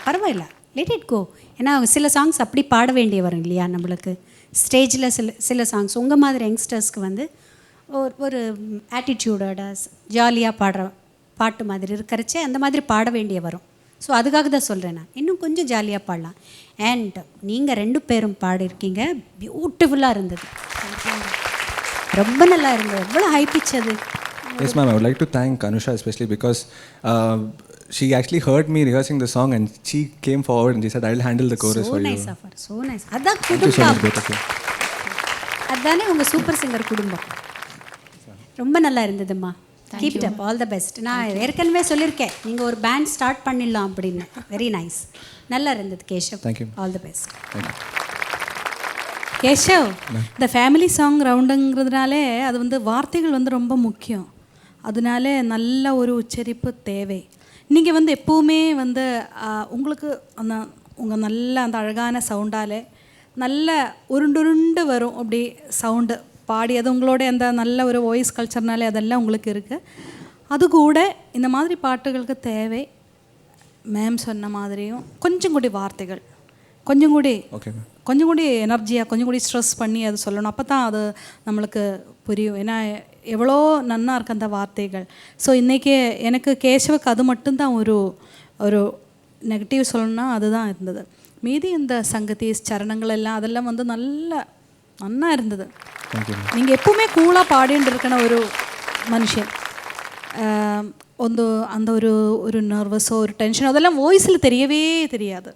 பரவாயில்ல, லெட் இட் கோ. ஏன்னா சில சாங்ஸ் அப்படி பாட வேண்டிய வரும் இல்லையா நம்மளுக்கு ஸ்டேஜில். சில சாங்ஸ் உங்கள் மாதிரி யங்ஸ்டர்ஸ்க்கு வந்து ஒரு ஆட்டிடியூடோட ஜாலியாக பாடுற பாட்டு மாதிரி இருக்கிறச்சே அந்த மாதிரி பாட வேண்டிய வரும். ஸோ அதுக்காக தான் சொல்கிறேன் நான், இன்னும் கொஞ்சம் ஜாலியாக பாடலாம். அண்ட் நீங்கள் 2 பேரும் பாடிருக்கீங்க, பியூட்டிஃபுல்லாக இருந்தது, ரொம்ப நல்லா இருந்தது. எவ்வளோ ஹை பிச் அது. Yes ma'am, I would like to thank Anusha especially because she actually heard me rehearsing the song and she came forward and she said, I'll handle the chorus for you. So nice of her, so nice. அதான் குடும்பம், அதானே உங்கள் super singer குடும்பம். ரொம்ப நல்லா இருந்ததும்மா. Keep it up, all the best. நான் ஏற்கனவே சொல்லியிருக்கேன் நீங்கள் ஒரு பேண்ட் ஸ்டார்ட் பண்ணிடலாம் அப்படின்னு. வெரி நைஸ், நல்லா இருந்தது Keshav. Thank you. All the best. Keshav, இந்த ஃபேமிலி சாங் ரவுண்டுங்கிறதுனாலே அது வந்து வார்த்தைகள் வந்து ரொம்ப முக்கியம். அதனால நல்ல ஒரு உச்சரிப்பு தேவை. நீங்கள் வந்து எப்போவுமே வந்து உங்களுக்கு அந்த உங்கள் நல்ல அந்த அழகான சவுண்டால் நல்ல உருண்டுருண்டு வரும் அப்படி சவுண்டு பாடி. அது உங்களோட அந்த நல்ல ஒரு வாய்ஸ் கல்ச்சர்னாலே அதெல்லாம் உங்களுக்கு இருக்குது. அது கூட இந்த மாதிரி பாட்டுகளுக்கு தேவை மேம் சொன்ன மாதிரியும் கொஞ்சம் கூடி வார்த்தைகள், கொஞ்சம் கூடி எனர்ஜியாக, கொஞ்சம் கூடி ஸ்ட்ரெஸ் பண்ணி அது சொல்லணும். அப்போ தான் அது நம்மளுக்கு புரியும். ஏன்னா எவ்வளோ நன்னா இருக்குது அந்த வார்த்தைகள். ஸோ இன்றைக்கி எனக்கு கேஷவுக்கு அது மட்டும்தான் ஒரு நெகட்டிவ் சொல்லணும்னா அதுதான் இருந்தது. மீதி இந்த சங்கத்தீஸ் சரணங்கள் எல்லாம் அதெல்லாம் வந்து நன்னா இருந்தது. நீங்கள் எப்பவுமே கூலாக பாடிட்டு இருக்கணும் ஒரு மனுஷன். அந்த ஒரு நர்வஸோ ஒரு டென்ஷனோ அதெல்லாம் வாய்ஸில் தெரியவே தெரியாது.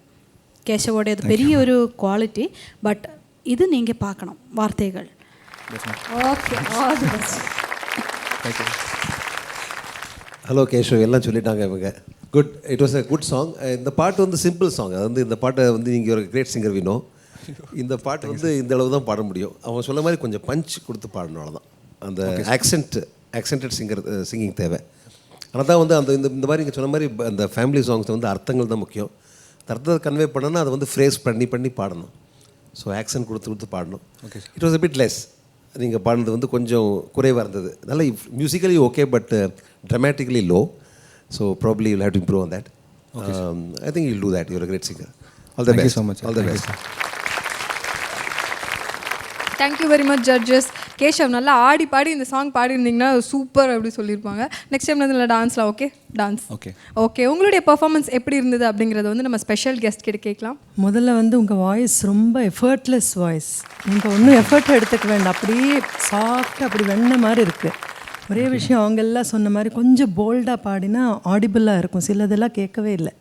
கேஷவோடைய அது பெரிய ஒரு குவாலிட்டி. பட் இது நீங்கள் பார்க்கணும் வார்த்தைகள். Okay, all the best. Hello Keshav, எல்லாம் சொல்லிட்டாங்க இவங்க. Good, it was a good song. இந்த பாட்டு வந்து சிம்பிள் சாங். அது வந்து இந்த பாட்டை வந்து நீங்கள் ஒரு கிரேட் சிங்கர் வினோ. இந்த பாட்டு வந்து இந்த அளவு தான் பாட முடியும். அவன் சொல்ல மாதிரி கொஞ்சம் பஞ்ச் கொடுத்து பாடணும், அவ்வளோதான். அந்த ஆக்சென்டட் சிங்கிங் தேவை. ஆனால் தான் வந்து அந்த இந்த மாதிரி நீங்கள் சொன்ன மாதிரி அந்த ஃபேமிலி சாங்ஸ் வந்து அர்த்தங்கள் தான் முக்கியம். அர்த்தத்தை கன்வே பண்ணணும்னா அதை வந்து ஃப்ரேஸ் பண்ணி பாடணும். ஸோ ஆக்சன் கொடுத்து பாடணும். It was a bit less. நீங்கள் பாடினது வந்து கொஞ்சம் குறைவாக இருந்தது. நல்ல musically okay, but dramatically low. So probably you'll have to improve on that. I think you'll do that. You're a great singer. All the best. So much. All the best. Thank you very much judges. Keshav, நல்லா ஆடி பாடி இந்த song பாடிருந்தீங்கன்னா super அப்படி சொல்லியிருப்பாங்க. Next time வந்து டான்ஸ்லாம் okay? Dance okay. உங்களுடைய performance எப்படி இருந்தது அப்படிங்கிறத வந்து நம்ம ஸ்பெஷல் கெஸ்ட் கிட்ட கேட்கலாம். முதல்ல வந்து உங்கள் வாய்ஸ் ரொம்ப எஃபர்ட்லெஸ் வாய்ஸ். நீங்கள் ஒன்றும் எஃபர்ட் எடுத்துக்க வேண்டாம். அப்படியே சாஃப்டாக அப்படி வெண்ண மாதிரி இருக்குது. ஒரே விஷயம், அவங்க எல்லாம் சொன்ன மாதிரி கொஞ்சம் போல்டாக பாடினா ஆடிபிளாக இருக்கும். சிலதெல்லாம் கேட்கவே இல்லை.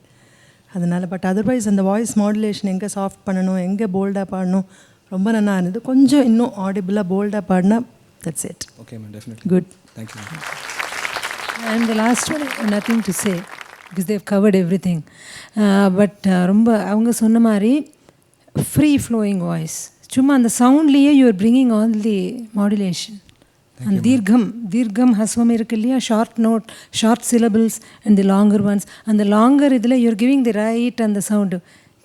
அதனால் பட் அதர்வைஸ் அந்த வாய்ஸ் மாடுலேஷன் எங்கே சாஃப்ட் பண்ணணும், எங்கே போல்டாக பாடணும், ரொம்ப நல்லா இருந்தது. கொஞ்சம் இன்னும் ஆடிபிளாக போல்டாக பாடினா that's it. Okay ma'am, definitely. Good, thank you. I'm the last one. I have nothing to say because they've covered everything. But ரொம்ப அவங்க சொன்ன மாதிரி ஃப்ரீ ஃப்ளோயிங் வாய்ஸ். சும்மா அந்த சவுண்ட்லேயே you are bringing all the modulation. அந்த தீர்க்கம் ஹஸ்வம் இருக்கு இல்லையா, short note, short syllables and the longer ones. அந்த லாங்கர் இதில் யூஆர் கிவிங் தி ரைட் அந்த சவுண்டு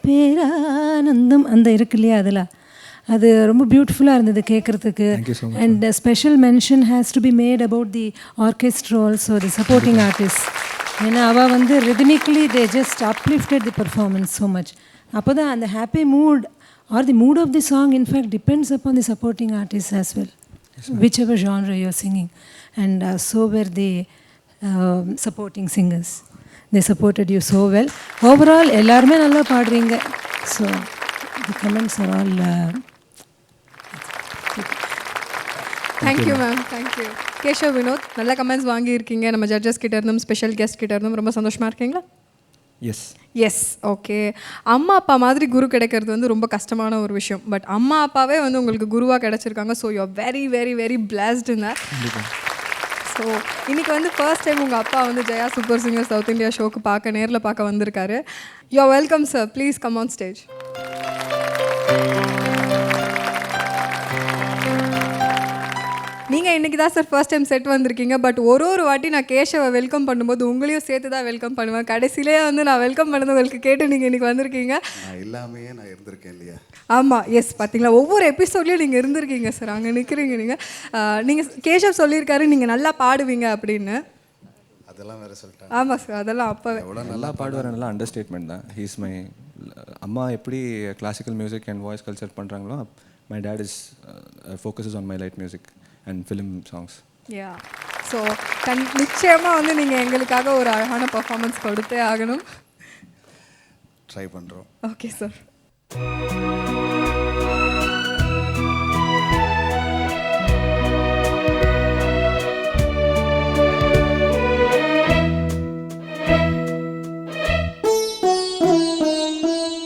பேரானந்தம் அந்த இருக்கு இல்லையா, அதில் அது ரொம்ப பியூட்டிஃபுல்லாக இருந்தது கேட்குறதுக்கு. And special mention has to be made about the orchestra also, the supporting artist. ஏன்னா அவள் வந்து rhythmically they just uplifted the performance so much. அப்போ தான் அந்த happy mood or the mood of the song in fact depends upon the supporting artist as well, whichever genre you're singing. And so were the supporting singers. They supported you so well. Overall எல்லாருமே நல்லா பாடுறீங்க. So the comments are all thank you ma'am, thank you. Keshav Vinod, நல்ல comments வாங்கியிருக்கீங்க நம்ம judges கிட்ட இருந்தும் special guest கிட்ட இருந்தும். ரொம்ப சந்தோஷமாக இருக்கீங்களா? Yes, okay. அம்மா அப்பா மாதிரி குரு கிடைக்கிறது வந்து ரொம்ப கஷ்டமான ஒரு விஷயம். பட் அம்மா அப்பாவே வந்து உங்களுக்கு குருவாக கிடச்சிருக்காங்க. So you are very very very blessed in that. So இன்றைக்கி வந்து ஃபர்ஸ்ட் டைம் உங்கள் அப்பா வந்து Jaya super singer south India ஷோக்கு நேரில் பார்க்க வந்திருக்காரு. You are welcome sir, please come on stage. நீங்கள் இன்றைக்கி தான் சார் ஃபர்ஸ்ட் டைம் செட் வந்திருக்கீங்க. பட் ஒரு வாட்டி நான் கேஷவை வெல்கம் பண்ணும்போது உங்களையும் சேர்த்து தான் வெல்கம் பண்ணுவேன். கடைசியிலே வந்து நான் வெல்கம் பண்ணது உங்களுக்கு கேட்டு நீங்கள் இன்றைக்கி வந்திருக்கீங்க. எல்லாமே நான் இருந்திருக்கேன் இல்லையா? ஆமாம், எஸ், பார்த்தீங்களா, ஒவ்வொரு எபிசோட்லேயும் நீங்கள் இருந்திருக்கீங்க சார். அங்கே நிற்கிறீங்க நீங்கள் கேஷவ் சொல்லியிருக்காரு நீங்கள் நல்லா பாடுவீங்க அப்படின்னு. அதெல்லாம் வேறு சொல்லிட்டேன். ஆமாம் சார், அதெல்லாம் அப்போவே எவ்வளோ நல்லா பாடுவார், நல்லா அண்டர்ஸ்டேட்மெண்ட் தான். ஹீஸ் மை அம்மா எப்படி classical music and voice culture பண்ணுறாங்களோ, my dad is focuses on my light music and film songs. Yeah, so நிச்சயமாக வந்து நீங்கள் எங்களுக்காக ஒரு அழகான பர்ஃபார்மன்ஸ் கொடுத்தே ஆகணும். ட்ரை பண்ணுறோம். Okay sir.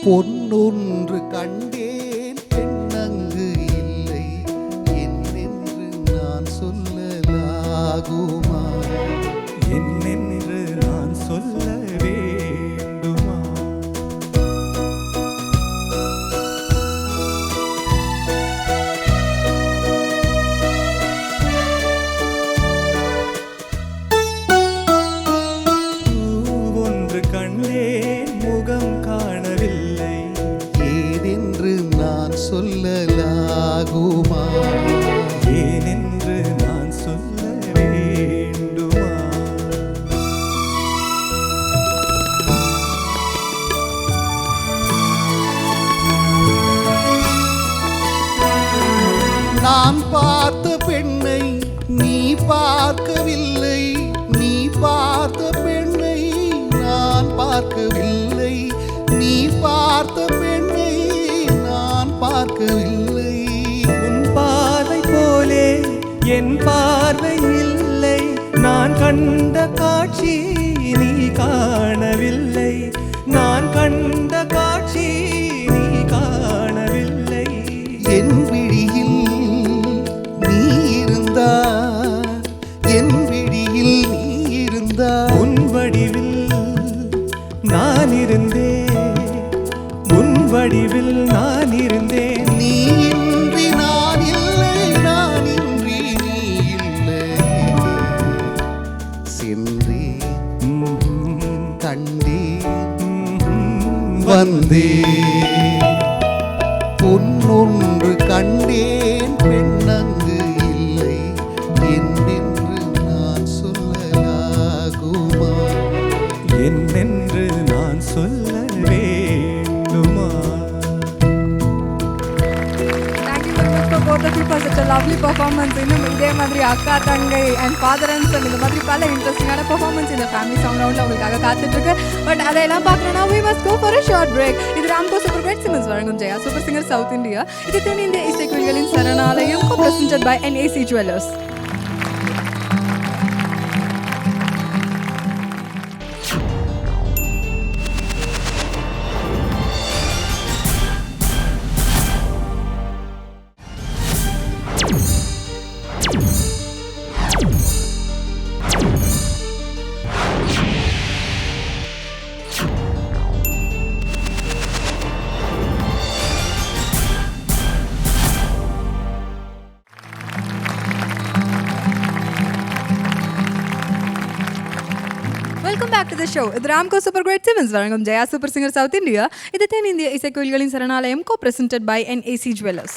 பொன்னொன்று கண்டேன் பெண்ணங்கு இல்லை என்னென்று நான் சொல்லலாகுமா? என்னென்று நான் சொல்ல வேண்டுமா? ஒன்று கண்டேன் முகம் காணவில்லை ஏதென்று நான் சொல்லலாகுமா? ஏனென்று நான் சொல்ல வேண்டுமா? நான் பார்த்த பெண்ணை நீ பார்க்கவில்லை, நீ பார்த்த பெண்ணை நான் பார்க்கவில்லை, நீ பார்த்த பெண்ணை நான் பார்க்கவில்லை. உன் பார்வை போலே என் பார்வை இல்லை, நான் கண்ட காட்சி நீ காணவில்லை, நான் கண்ட காட்சி நீ காணவில்லை. என் விழியில் நீ இருந்தா, என் விழியில் நீ இருந்தா, உன் வடிவில் நான் இருந்தேன், உன் வடிவில் நான் இருந்தேன். நீ இன்றி நான் இல்லை, நான் இன்றி நீ இல்லை. சென்றேன் கண்டேன் வந்தேன், பொன்னொன்று கண்டேன் பெண்ணங்கு இல்லை என்னென்று நான் சொல்லலாகுமா? என்னென்று நான் சொல்ல வேண்டுமா? Thank you very much for both of you for such a lovely performance. இன்னும் இதே மாதிரி அக்கா தங்கை அண்ட் ஃபாதர் அண்ட் சன் இந்த மாதிரி பல இன்ட்ரெஸ்டிங்கான பர்ஃபார்மன்ஸ் இந்த ஃபேமிலி சாங் ரவுண்டில் உங்களுக்காக காத்துட்ருக்கு. பட் அதையெல்லாம் பார்க்கணும்னா we must go for a short break. இது ராம்கோ சூப்பர் கிரேட் சிமன்ஸ் வழங்கும் Jaya super singer south India. இது தென்னிந்திய இசைக்குழுக்களின் சரணாலயம், co-presented by NAC Jewelers. The show. இது ராம்கோ சூப்பர் கிரேட் செவன்ஸ் வழங்கும் Jaya super singer south India. இது தென்னிந்திய இசைக்கோயில்களின் சரணாலயம் co-presented by NAC Jewelers.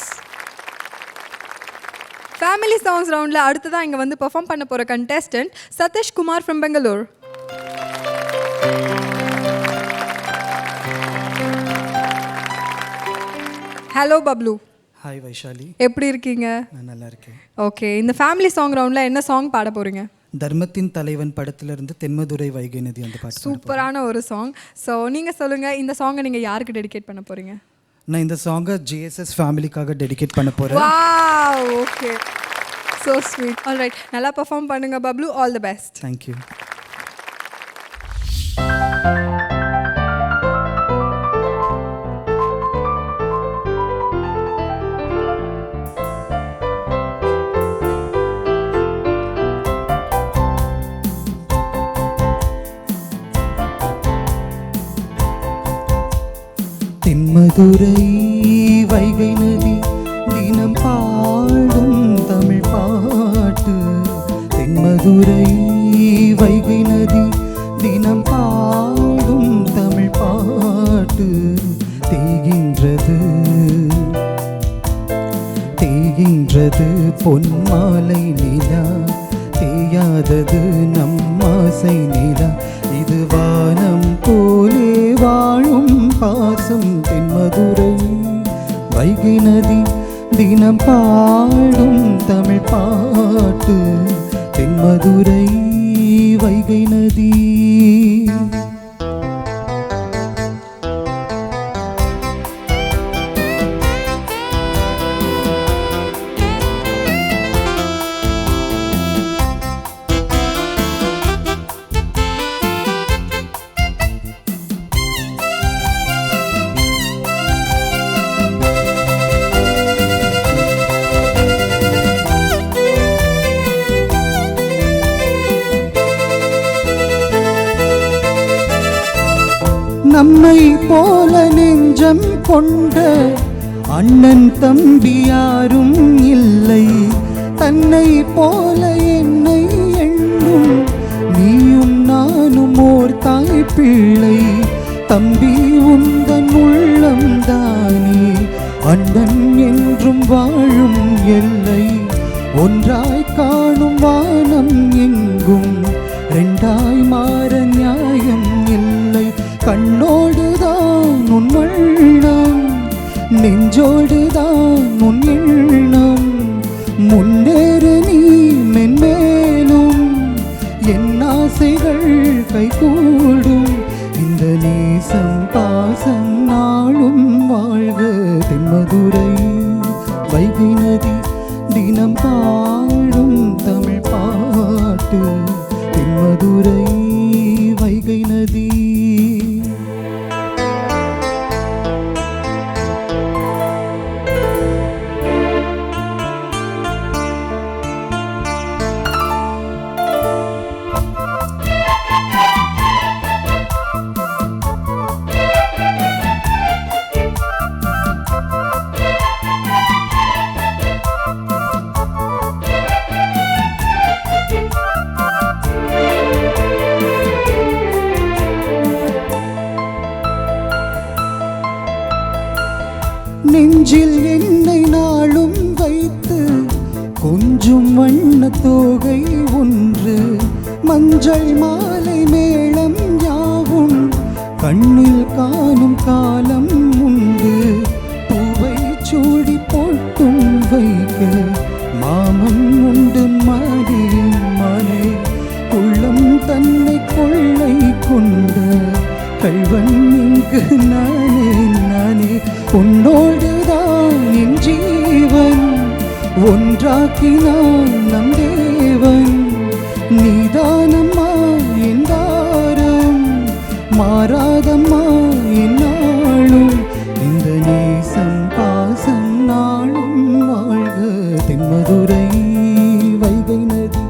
Family songs ரவுண்டில் அடுத்ததான் இங்கே வந்து பெர்ஃபார்ம் பண்ண போகிற contestant Satish Kumar from Bangalore. Hello Bablu. Hi Vaishali, எப்படி இருக்கீங்க? நான் நல்லா இருக்கேன். ஓகே, இந்த ஃபேமிலி சாங் ரவுண்டில் என்ன சாங் பாட போகிறீங்க? தர்மத்தின் தலைவன் படத்திலிருந்து தென்மதுரை வைகை நதி அந்த பாட்டு. சூப்பரான ஒரு சாங். ஸோ நீங்கள் சொல்லுங்கள், இந்த சாங்கை நீங்கள் யாருக்கு டெடிகேட் பண்ண போகிறீங்க? நான் இந்த சாங்கை ஜிஎஸ்எஸ் ஃபேமிலிக்காக டெடிகேட் பண்ண போகிறேன். Wow, okay, so sweet. Alright, நல்லா பெர்ஃபார்ம் பண்ணுங்க Bablu. All the best. Thank you. தென்மதுரை வைகை நதி தினம் பாடும் தமிழ் பாட்டு. தென்மதுரை வைகை நதி தினம் பாடும் தமிழ் பாட்டு. தேகின்றது தேகின்றது பொன்மாலை நிலா, தேயாதது நம் ஆசை நிலா. இது வானம் போலே வாழும் பாசம். தென்மதுரை வைகை நதி தினம் பாடும் தமிழ் பாட்டு. தென்மதுரை வைகை நதி. நம்மை போல நெஞ்சம் கொண்ட அண்ணன் தம்பி யாரும் இல்லை. தன்னை போல என்னை எண்ணும் நீயும் நானும் ஓர் தாய் பிள்ளை. தம்பி உந்தன் உள்ளம் தானே அண்ணன் என்றும் வாழும் எல்லை. ஒன்றாய் காணும் வானம் எங்கும் ரெண்டாய் மாற நியாயம் இல்லை. கண்ணோடுதான் உன் வண்ணம், நெஞ்சோடுதான் உன் எண்ணம். முன்னேறு நீ மென்மேலும், என் ஆசைகள் கைகூடும். இந்த நேசம் பாசம் நாளும் வாழ்க. தென்மதுரை வைகை நதி தினம் பாடும் தமிழ் பாட்டு. தென்மதுரை வைகை நதி. நெஞ்சில் என்னை நாளும் வைத்து கொஞ்சம் வண்ண தோகை ஒன்று. மஞ்சள் மாலை மேளம் யாவும் கண்ணில் காணும் காலம் உண்டு. பூவை சூடி போட்டும் வைக்க மாமன் உண்டு மானே மானே. உள்ளம் தன்னை கொள்ளை கொண்ட கள்வன் இங்கு நானே நானே. உன்னோடுதான் என் ஜீவன், ஒன்றாக்கினான் நம் தேவன். நீதானம்மா என் தாரம், மாறாதம்மா என் நாளும். இந்த நேசம் பாசம் நாளும் வாழ்க. தென்மதுரை வைகை நதி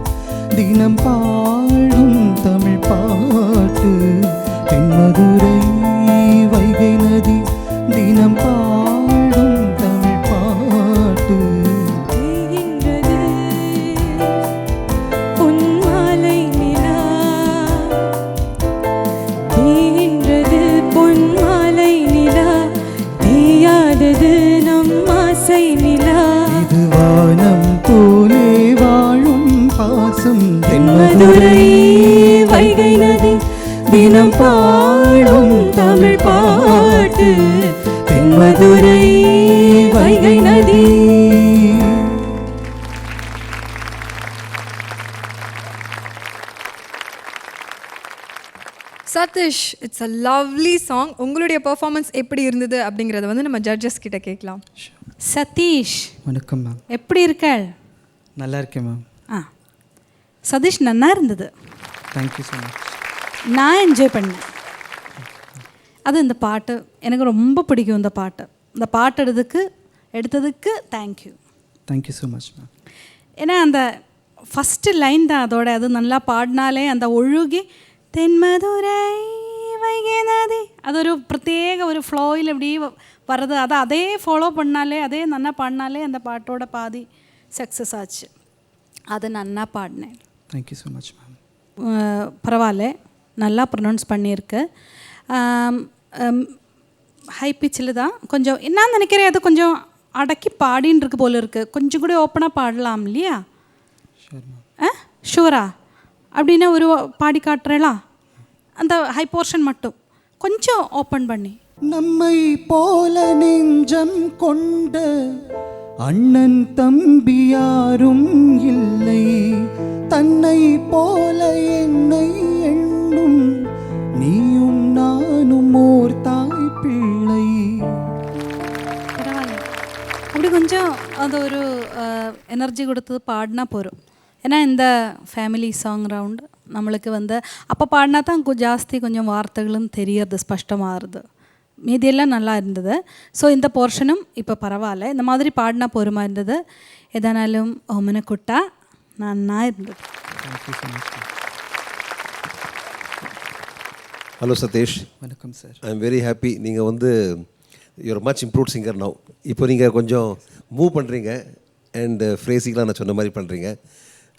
தினம் பாடும் தமிழ் பாட்டு. தென்மதுரை வைகை நதி தினம் பாடும் தமிழ் பாட்டு. பொன்மாலை நிலா வீசும் தென்மதுரை வைகை நதி தினம் பாடும் தமிழ் பாட்டு தென்மதுரை வைகை நதி. Satish, it's a lovely song. உங்களுடைய பெர்ஃபார்மன்ஸ் எப்படி இருந்தது அப்படிங்கிறத வந்து நம்ம ஜட்ஜஸ் கிட்ட கேட்கலாம். சதீஷ் வணக்கம் மேம். எப்படி இருக்காள்? நல்லா இருக்கேன் மேம். ஆ, சதீஷ் நன்னா இருந்தது. Thank you so much. நான் என்ஜாய் பண்ணேன். அது இந்த பாட்டு எனக்கு ரொம்ப பிடிக்கும். இந்த பாட்டு எடுத்ததுக்கு thank you. Thank you so much ma'am. ஏன்னா அந்த ஃபஸ்ட்டு லைன் தான் அதோட, அது நல்லா பாடினாலே அந்த ஒழுகி தென்மதுரை வைகை நதி அது ஒரு பிரத்யேக ஒரு ஃப்ளோயில் இப்படி வர்றது. அதை அதே ஃபாலோ பண்ணாலே, அதே நன்னா பாடினாலே அந்த பாட்டோட பாதி சக்ஸஸ் ஆச்சு. அதை நன்னா பாடினேன். Thank you so much ma'am. பரவாயில்ல, நல்லா ப்ரொனவுன்ஸ் பண்ணியிருக்கு. ஹை பிச்சில் தான் கொஞ்சம் நான் நினைக்கிறேன், அது கொஞ்சம் அடக்கி பாடின்னு இருக்கு போல இருக்குது. கொஞ்சம் கூட ஓப்பனாக பாடலாம் இல்லையா? ஷூரா? அப்படின்னா ஒரு பாடி காட்டுறேளா? அந்த ஹை போர்ஷன் மட்டும் கொஞ்சம் ஓப்பன் பண்ணி. நம்மை போல நெஞ்சம் கொண்ட அண்ணன் தம்பி யாரும் இல்லை, தன்னை போல என்னை எண்ணும் நீயும் நானும் ஓர் தாய் பிள்ளை. பரவாயில்ல, அப்படி கொஞ்சம் அது ஒரு எனர்ஜி கொடுத்து பாடினா போகிறோம். ஏன்னா இந்த ஃபேமிலி சாங் ரவுண்டு நம்மளுக்கு வந்து அப்போ பாடினா தான் ஜாஸ்தி கொஞ்சம் வார்த்தைகளும் தெரியறது, ஸ்பஷ்டமாகிறது. மீதியெல்லாம் நல்லா இருந்தது. ஸோ இந்த போர்ஷனும் இப்போ பரவாயில்ல, இந்த மாதிரி பாடினா போருமா இருந்தது. எதனாலும் ஓமனை குட்டா நன்னா இருந்தது. ஹலோ சதீஷ். வணக்கம் sir. I am very happy. நீங்கள் வந்து you are much improved singer now. இப்போ நீங்கள் கொஞ்சம் மூவ் பண்ணுறீங்க அண்ட் ஃப்ரேசிங்லாம் நான் சொன்ன மாதிரி பண்ணுறீங்க.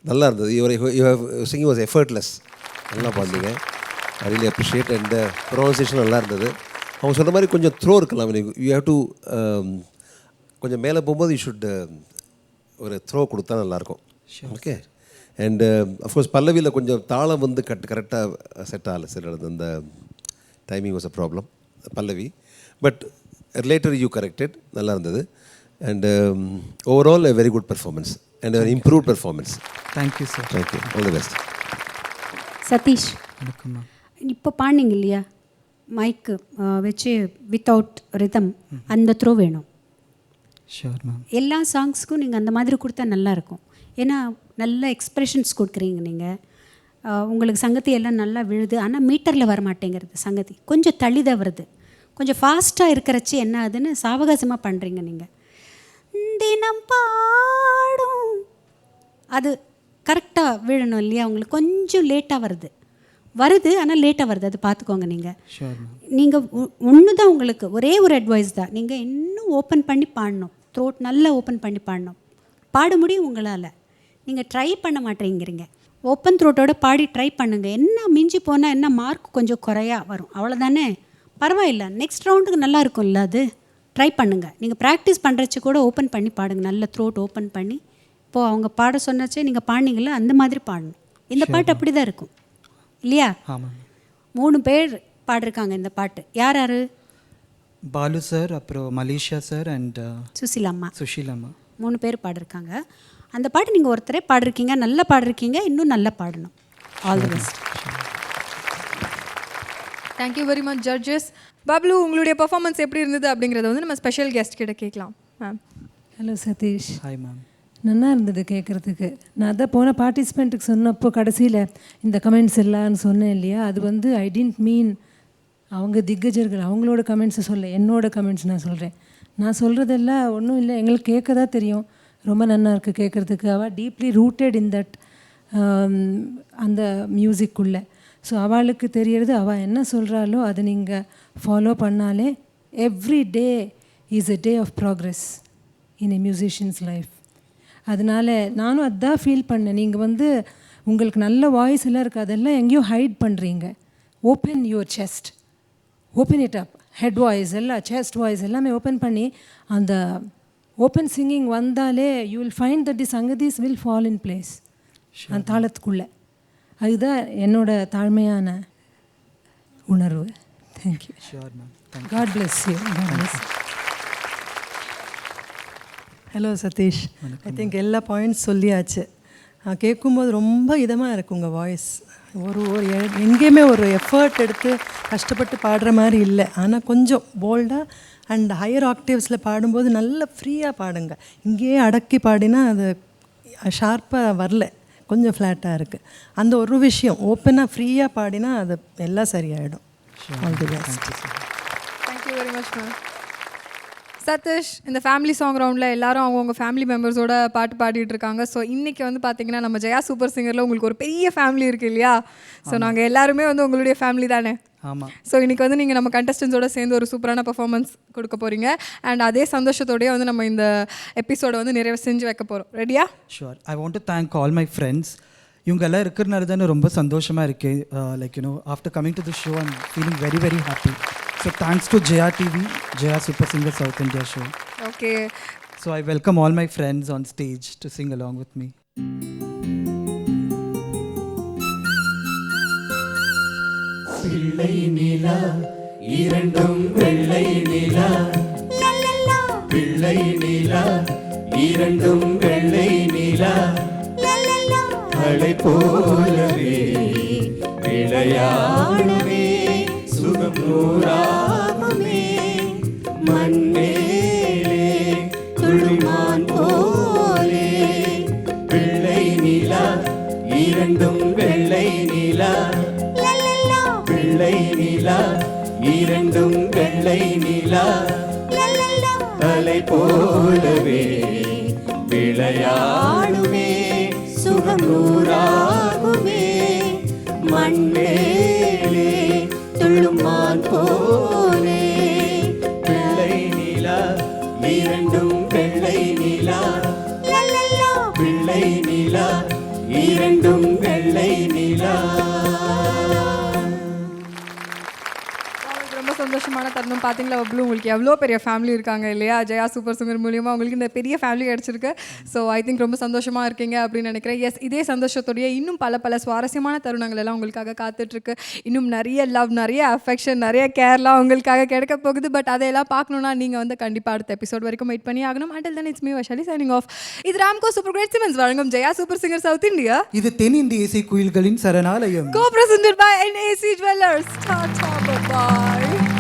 நல்லா இருந்தது. Your singing was effortless. நல்லா பாடுறீங்க. I really appreciate. And pronunciation நல்லா இருந்தது. அவங்க சொன்ன மாதிரி கொஞ்சம் த்ரோ இருக்கலாம். யூ ஹேவ் டு கொஞ்சம் மேலே போகும்போது யூ ஷுட் ஒரு த்ரோ கொடுத்தா நல்லாயிருக்கும். ஓகே. அண்டு அஃப்கோர்ஸ் பல்லவியில் கொஞ்சம் தாளம் வந்து கரெக்டாக செட் ஆகலை. சில அந்த timing was a problem pallavi. But later you corrected. நல்லா இருந்தது. And overall a very good performance and an improved performance. Thank you sir. Thank you. All the best. Satish, வணக்கம் மேம். இப்போ பாடினீங்க இல்லையா, மைக்கு வச்சு வித்தவுட் ரிதம், அந்த த்ரோ வேணும். Sure ma'am. எல்லா சாங்ஸ்க்கும் நீங்கள் அந்த மாதிரி கொடுத்தா நல்லாயிருக்கும். ஏன்னா நல்ல எக்ஸ்ப்ரெஷன்ஸ் கொடுக்குறீங்க நீங்கள். உங்களுக்கு சங்கதி எல்லாம் நல்லா விழுது. ஆனால் மீட்டரில் வர மாட்டேங்கிறது சங்கதி, கொஞ்சம் தள்ளிதான் வருது. கொஞ்சம் ஃபாஸ்ட்டாக இருக்கிறச்சு என்ன ஆகுதுன்னு சாவகாசமாக பண்ணுறீங்க நீங்கள். தினம் பாடும் அது கரெக்டாக விழணும் இல்லையா? உங்களுக்கு கொஞ்சம் லேட்டாக வருது ஆனால் லேட்டாக வருது. அது பார்த்துக்கோங்க நீங்கள். நீங்கள் ஒன்று தான் உங்களுக்கு ஒரே ஒரு அட்வைஸ் தான், நீங்கள் இன்னும் ஓப்பன் பண்ணி பாடணும். த்ரோட் நல்லா ஓப்பன் பண்ணி பாடணும். பாட முடியும் உங்களால். நீங்கள் ட்ரை பண்ண மாட்டேங்கிறீங்க. ஓப்பன் த்ரோட்டோட பாடி ட்ரை பண்ணுங்கள். என்ன மிஞ்சி போனால் என்ன மார்க் கொஞ்சம் குறையா வரும், அவ்வளோதானே. பரவாயில்ல, நெக்ஸ்ட் ரவுண்டுக்கு நல்லா இருக்கும் இல்லை? அது ட்ரை பண்ணுங்கள். நீங்கள் ப்ராக்டிஸ் பண்ணுறச்சு கூட ஓப்பன் பண்ணி பாடுங்க. நல்ல த்ரோட் ஓப்பன் பண்ணி. இப்போது அவங்க பாட சொன்னாச்சே நீங்கள் பாடினீங்கள, அந்த மாதிரி பாடணும். இந்த பாட்டு அப்படி தான் இருக்கும் இல்லையா? ஆமாம். 3 பேர் பாடிருக்காங்க இந்த பாட்டு. யார் யார்? பாலு சார், அப்புறம் மலேஷியா சார் அண்ட் சுசிலாம்மா. 3 பேர் பாடிருக்காங்க. அந்த பாட்டு நீங்கள் ஒருத்தரே பாடிருக்கீங்க, நல்லா பாடிருக்கீங்க, இன்னும் நல்லா பாடணும். All the best. Thank you very much judges. Bablu, உங்களுடைய பர்ஃபார்மன்ஸ் எப்படி இருந்தது அப்படிங்கிறத வந்து நம்ம ஸ்பெஷல் கெஸ்ட் கிட்ட கேட்கலாம். Ma'am. Hello Satish. Hi ma'am. நல்லா இருந்தது கேட்குறதுக்கு. நான் அதான் போன பார்ட்டிசிபெண்ட்டுக்கு சொன்னப்போ கடைசியில் இந்த கமெண்ட்ஸ் எல்லாம்னு சொன்னேன் இல்லையா, அது வந்து ஐ டென்ட் மீன் அவங்க திగ్గஜர்கள் அவங்களோட கமெண்ட்ஸை சொல்ல, என்னோட கமெண்ட்ஸ் நான் சொல்கிறேன். நான் சொல்கிறதெல்லாம் ஒன்றும் இல்லை, எங்களுக்கு கேட்க தான் தெரியும். ரொம்ப நல்லா இருக்குது கேட்குறதுக்கு. அவள் டீப்லி ரூட்டட் இன் தட் அந்த மியூசிக்குள்ளே. ஸோ அவளுக்கு தெரியறது அவள் என்ன சொல்கிறாளோ அதை நீங்கள் ஃபாலோ பண்ணாலே every day is a day of progress in a musician's life. அதனால் நானும் அதுதான் ஃபீல் பண்ணேன். நீங்கள் வந்து உங்களுக்கு நல்ல வாய்ஸ் எல்லாம் இருக்குது, அதெல்லாம் எங்கேயோ ஹைட் பண்ணுறீங்க. Open your chest, open it up. Head voice எல்லாம், செஸ்ட் வாய்ஸ் எல்லாமே ஓப்பன் பண்ணி அந்த ஓப்பன் சிங்கிங் வந்தாலே you will find that the சங்கதீஸ் வில் ஃபால் இன் பிளேஸ். அந்த தாளத்துக்குள்ளே. அதுதான் என்னோட தாழ்மையான உணர்வு. Thank you. Sure ma'am. God bless you. God bless. Hello Sathish. I think எல்லா பாயிண்ட்ஸ் சொல்லியாச்சு. கேட்கும்போது ரொம்ப இதமாக இருக்குது உங்கள் வாய்ஸ். ஒரு ஒரு எங்கேயுமே ஒரு எஃபர்ட் எடுத்து கஷ்டப்பட்டு பாடுற மாதிரி இல்லை. ஆனால் கொஞ்சம் போல்டாக அண்ட் ஹையர் ஆக்டிவ்ஸில் பாடும்போது நல்ல ஃப்ரீயாக பாடுங்க. இங்கேயே அடக்கி பாடினா அது ஷார்ப்பாக வரல, கொஞ்சம் ஃப்ளாட்டாக இருக்குது. அந்த ஒரு விஷயம் ஓப்பனாக ஃப்ரீயாக பாடினா அது எல்லாம் சரியாயிடும். All the best. Thank you very much ma'am. Satish, இந்த ஃபேமிலி சாங் ரவுண்டில் எல்லாரும் அவங்கவுங்க ஃபேமிலி மெம்பர்ஸோட பாட்டு பாடிட்டு இருக்காங்க. ஸோ இன்றைக்கி வந்து பார்த்தீங்கன்னா நம்ம ஜெயா சூப்பர் சிங்கரில் உங்களுக்கு ஒரு பெரிய ஃபேமிலி இருக்குது இல்லையா? ஸோ நாங்கள் எல்லாருமே வந்து உங்களுடைய ஃபேமிலி தானே? ஆமாம். ஸோ இன்றைக்கி வந்து நீங்கள் நம்ம கண்டஸ்டன்ஸோட சேர்ந்து ஒரு சூப்பரான பர்ஃபார்மன்ஸ் கொடுக்க போகிறீங்க. அண்ட் அதே சந்தோஷத்தோடய வந்து நம்ம இந்த எபிசோடை வந்து நிறைவு செஞ்சு வைக்க போகிறோம். ரெடியா? Sure. I want to thank all my friends. இவங்க எல்லாம் இருக்கிறனால தானே ரொம்ப சந்தோஷமாக இருக்கு. Like you know after coming to the show I'm feeling very very happy. So thanks to Jaya TV, Jaya super singer south India show. Okay. So I welcome all my friends on stage to Singh along with me. பிள்ளை நிலா இரண்டும் வெள்ளை நிலா, பிள்ளை நிலா இரண்டும் வெள்ளை நிலா, அலை போலவே விளையாடுமே சுகம் நூறாகுமே, மண்ணேலே துளிமான் போலே. பிள்ளை நிலா இரண்டும் வெள்ளை நிலா, பிள்ளை நிலா இரண்டும் வெள்ளை நிலா, அலை போலவே விளையாடுமே சுகம் நூறாகுமே, மண்ணேலே துள்ளுமான் போலே. பிள்ளை நிலா இரண்டும் வெள்ளை நிலா, பிள்ளை நிலா இரண்டும் வெள்ளை நிலா. ரொம்ப சந்தோஷமான தருணம். பார்த்தீங்களா அவ்வளோ உங்களுக்கு எவ்வளோ பெரிய ஃபேமிலி இருக்காங்க இல்லையா? ஜெயா சூப்பர் சிங்கர் மூலியமாக உங்களுக்கு இந்த பெரிய ஃபேமிலி கிடச்சிருக்கு. ஸோ ஐ திங்க் ரொம்ப சந்தோஷமாக இருக்கீங்க அப்படின்னு நினைக்கிறேன். எஸ், இதே சந்தோஷத்தோடைய இன்னும் பல பல சுவாரஸ்யமான தருணங்கள் எல்லாம் உங்களுக்காக காத்துட்ருக்கு. இன்னும் நிறைய லவ், நிறைய அஃபெக்ஷன், நிறைய கேர்லாம் உங்களுக்காக கிடைக்க போகுது. பட் அதையெல்லாம் பார்க்கணுன்னா நீங்கள் வந்து கண்டிப்பாக அடுத்த எபிசோட் வரைக்கும் வெயிட் பண்ணி ஆகணும். Until then it's me Vaishali signing off. இது ராம்கோ சூப்பர் கிரேட் சிமெண்ட்ஸ் வழங்கும் Jaya super singer south India. இது தென்னிந்திய இசை குயில்களின் சரணாலயம். Co-presented by NAC Jewelers. Ta-ta, bye-bye.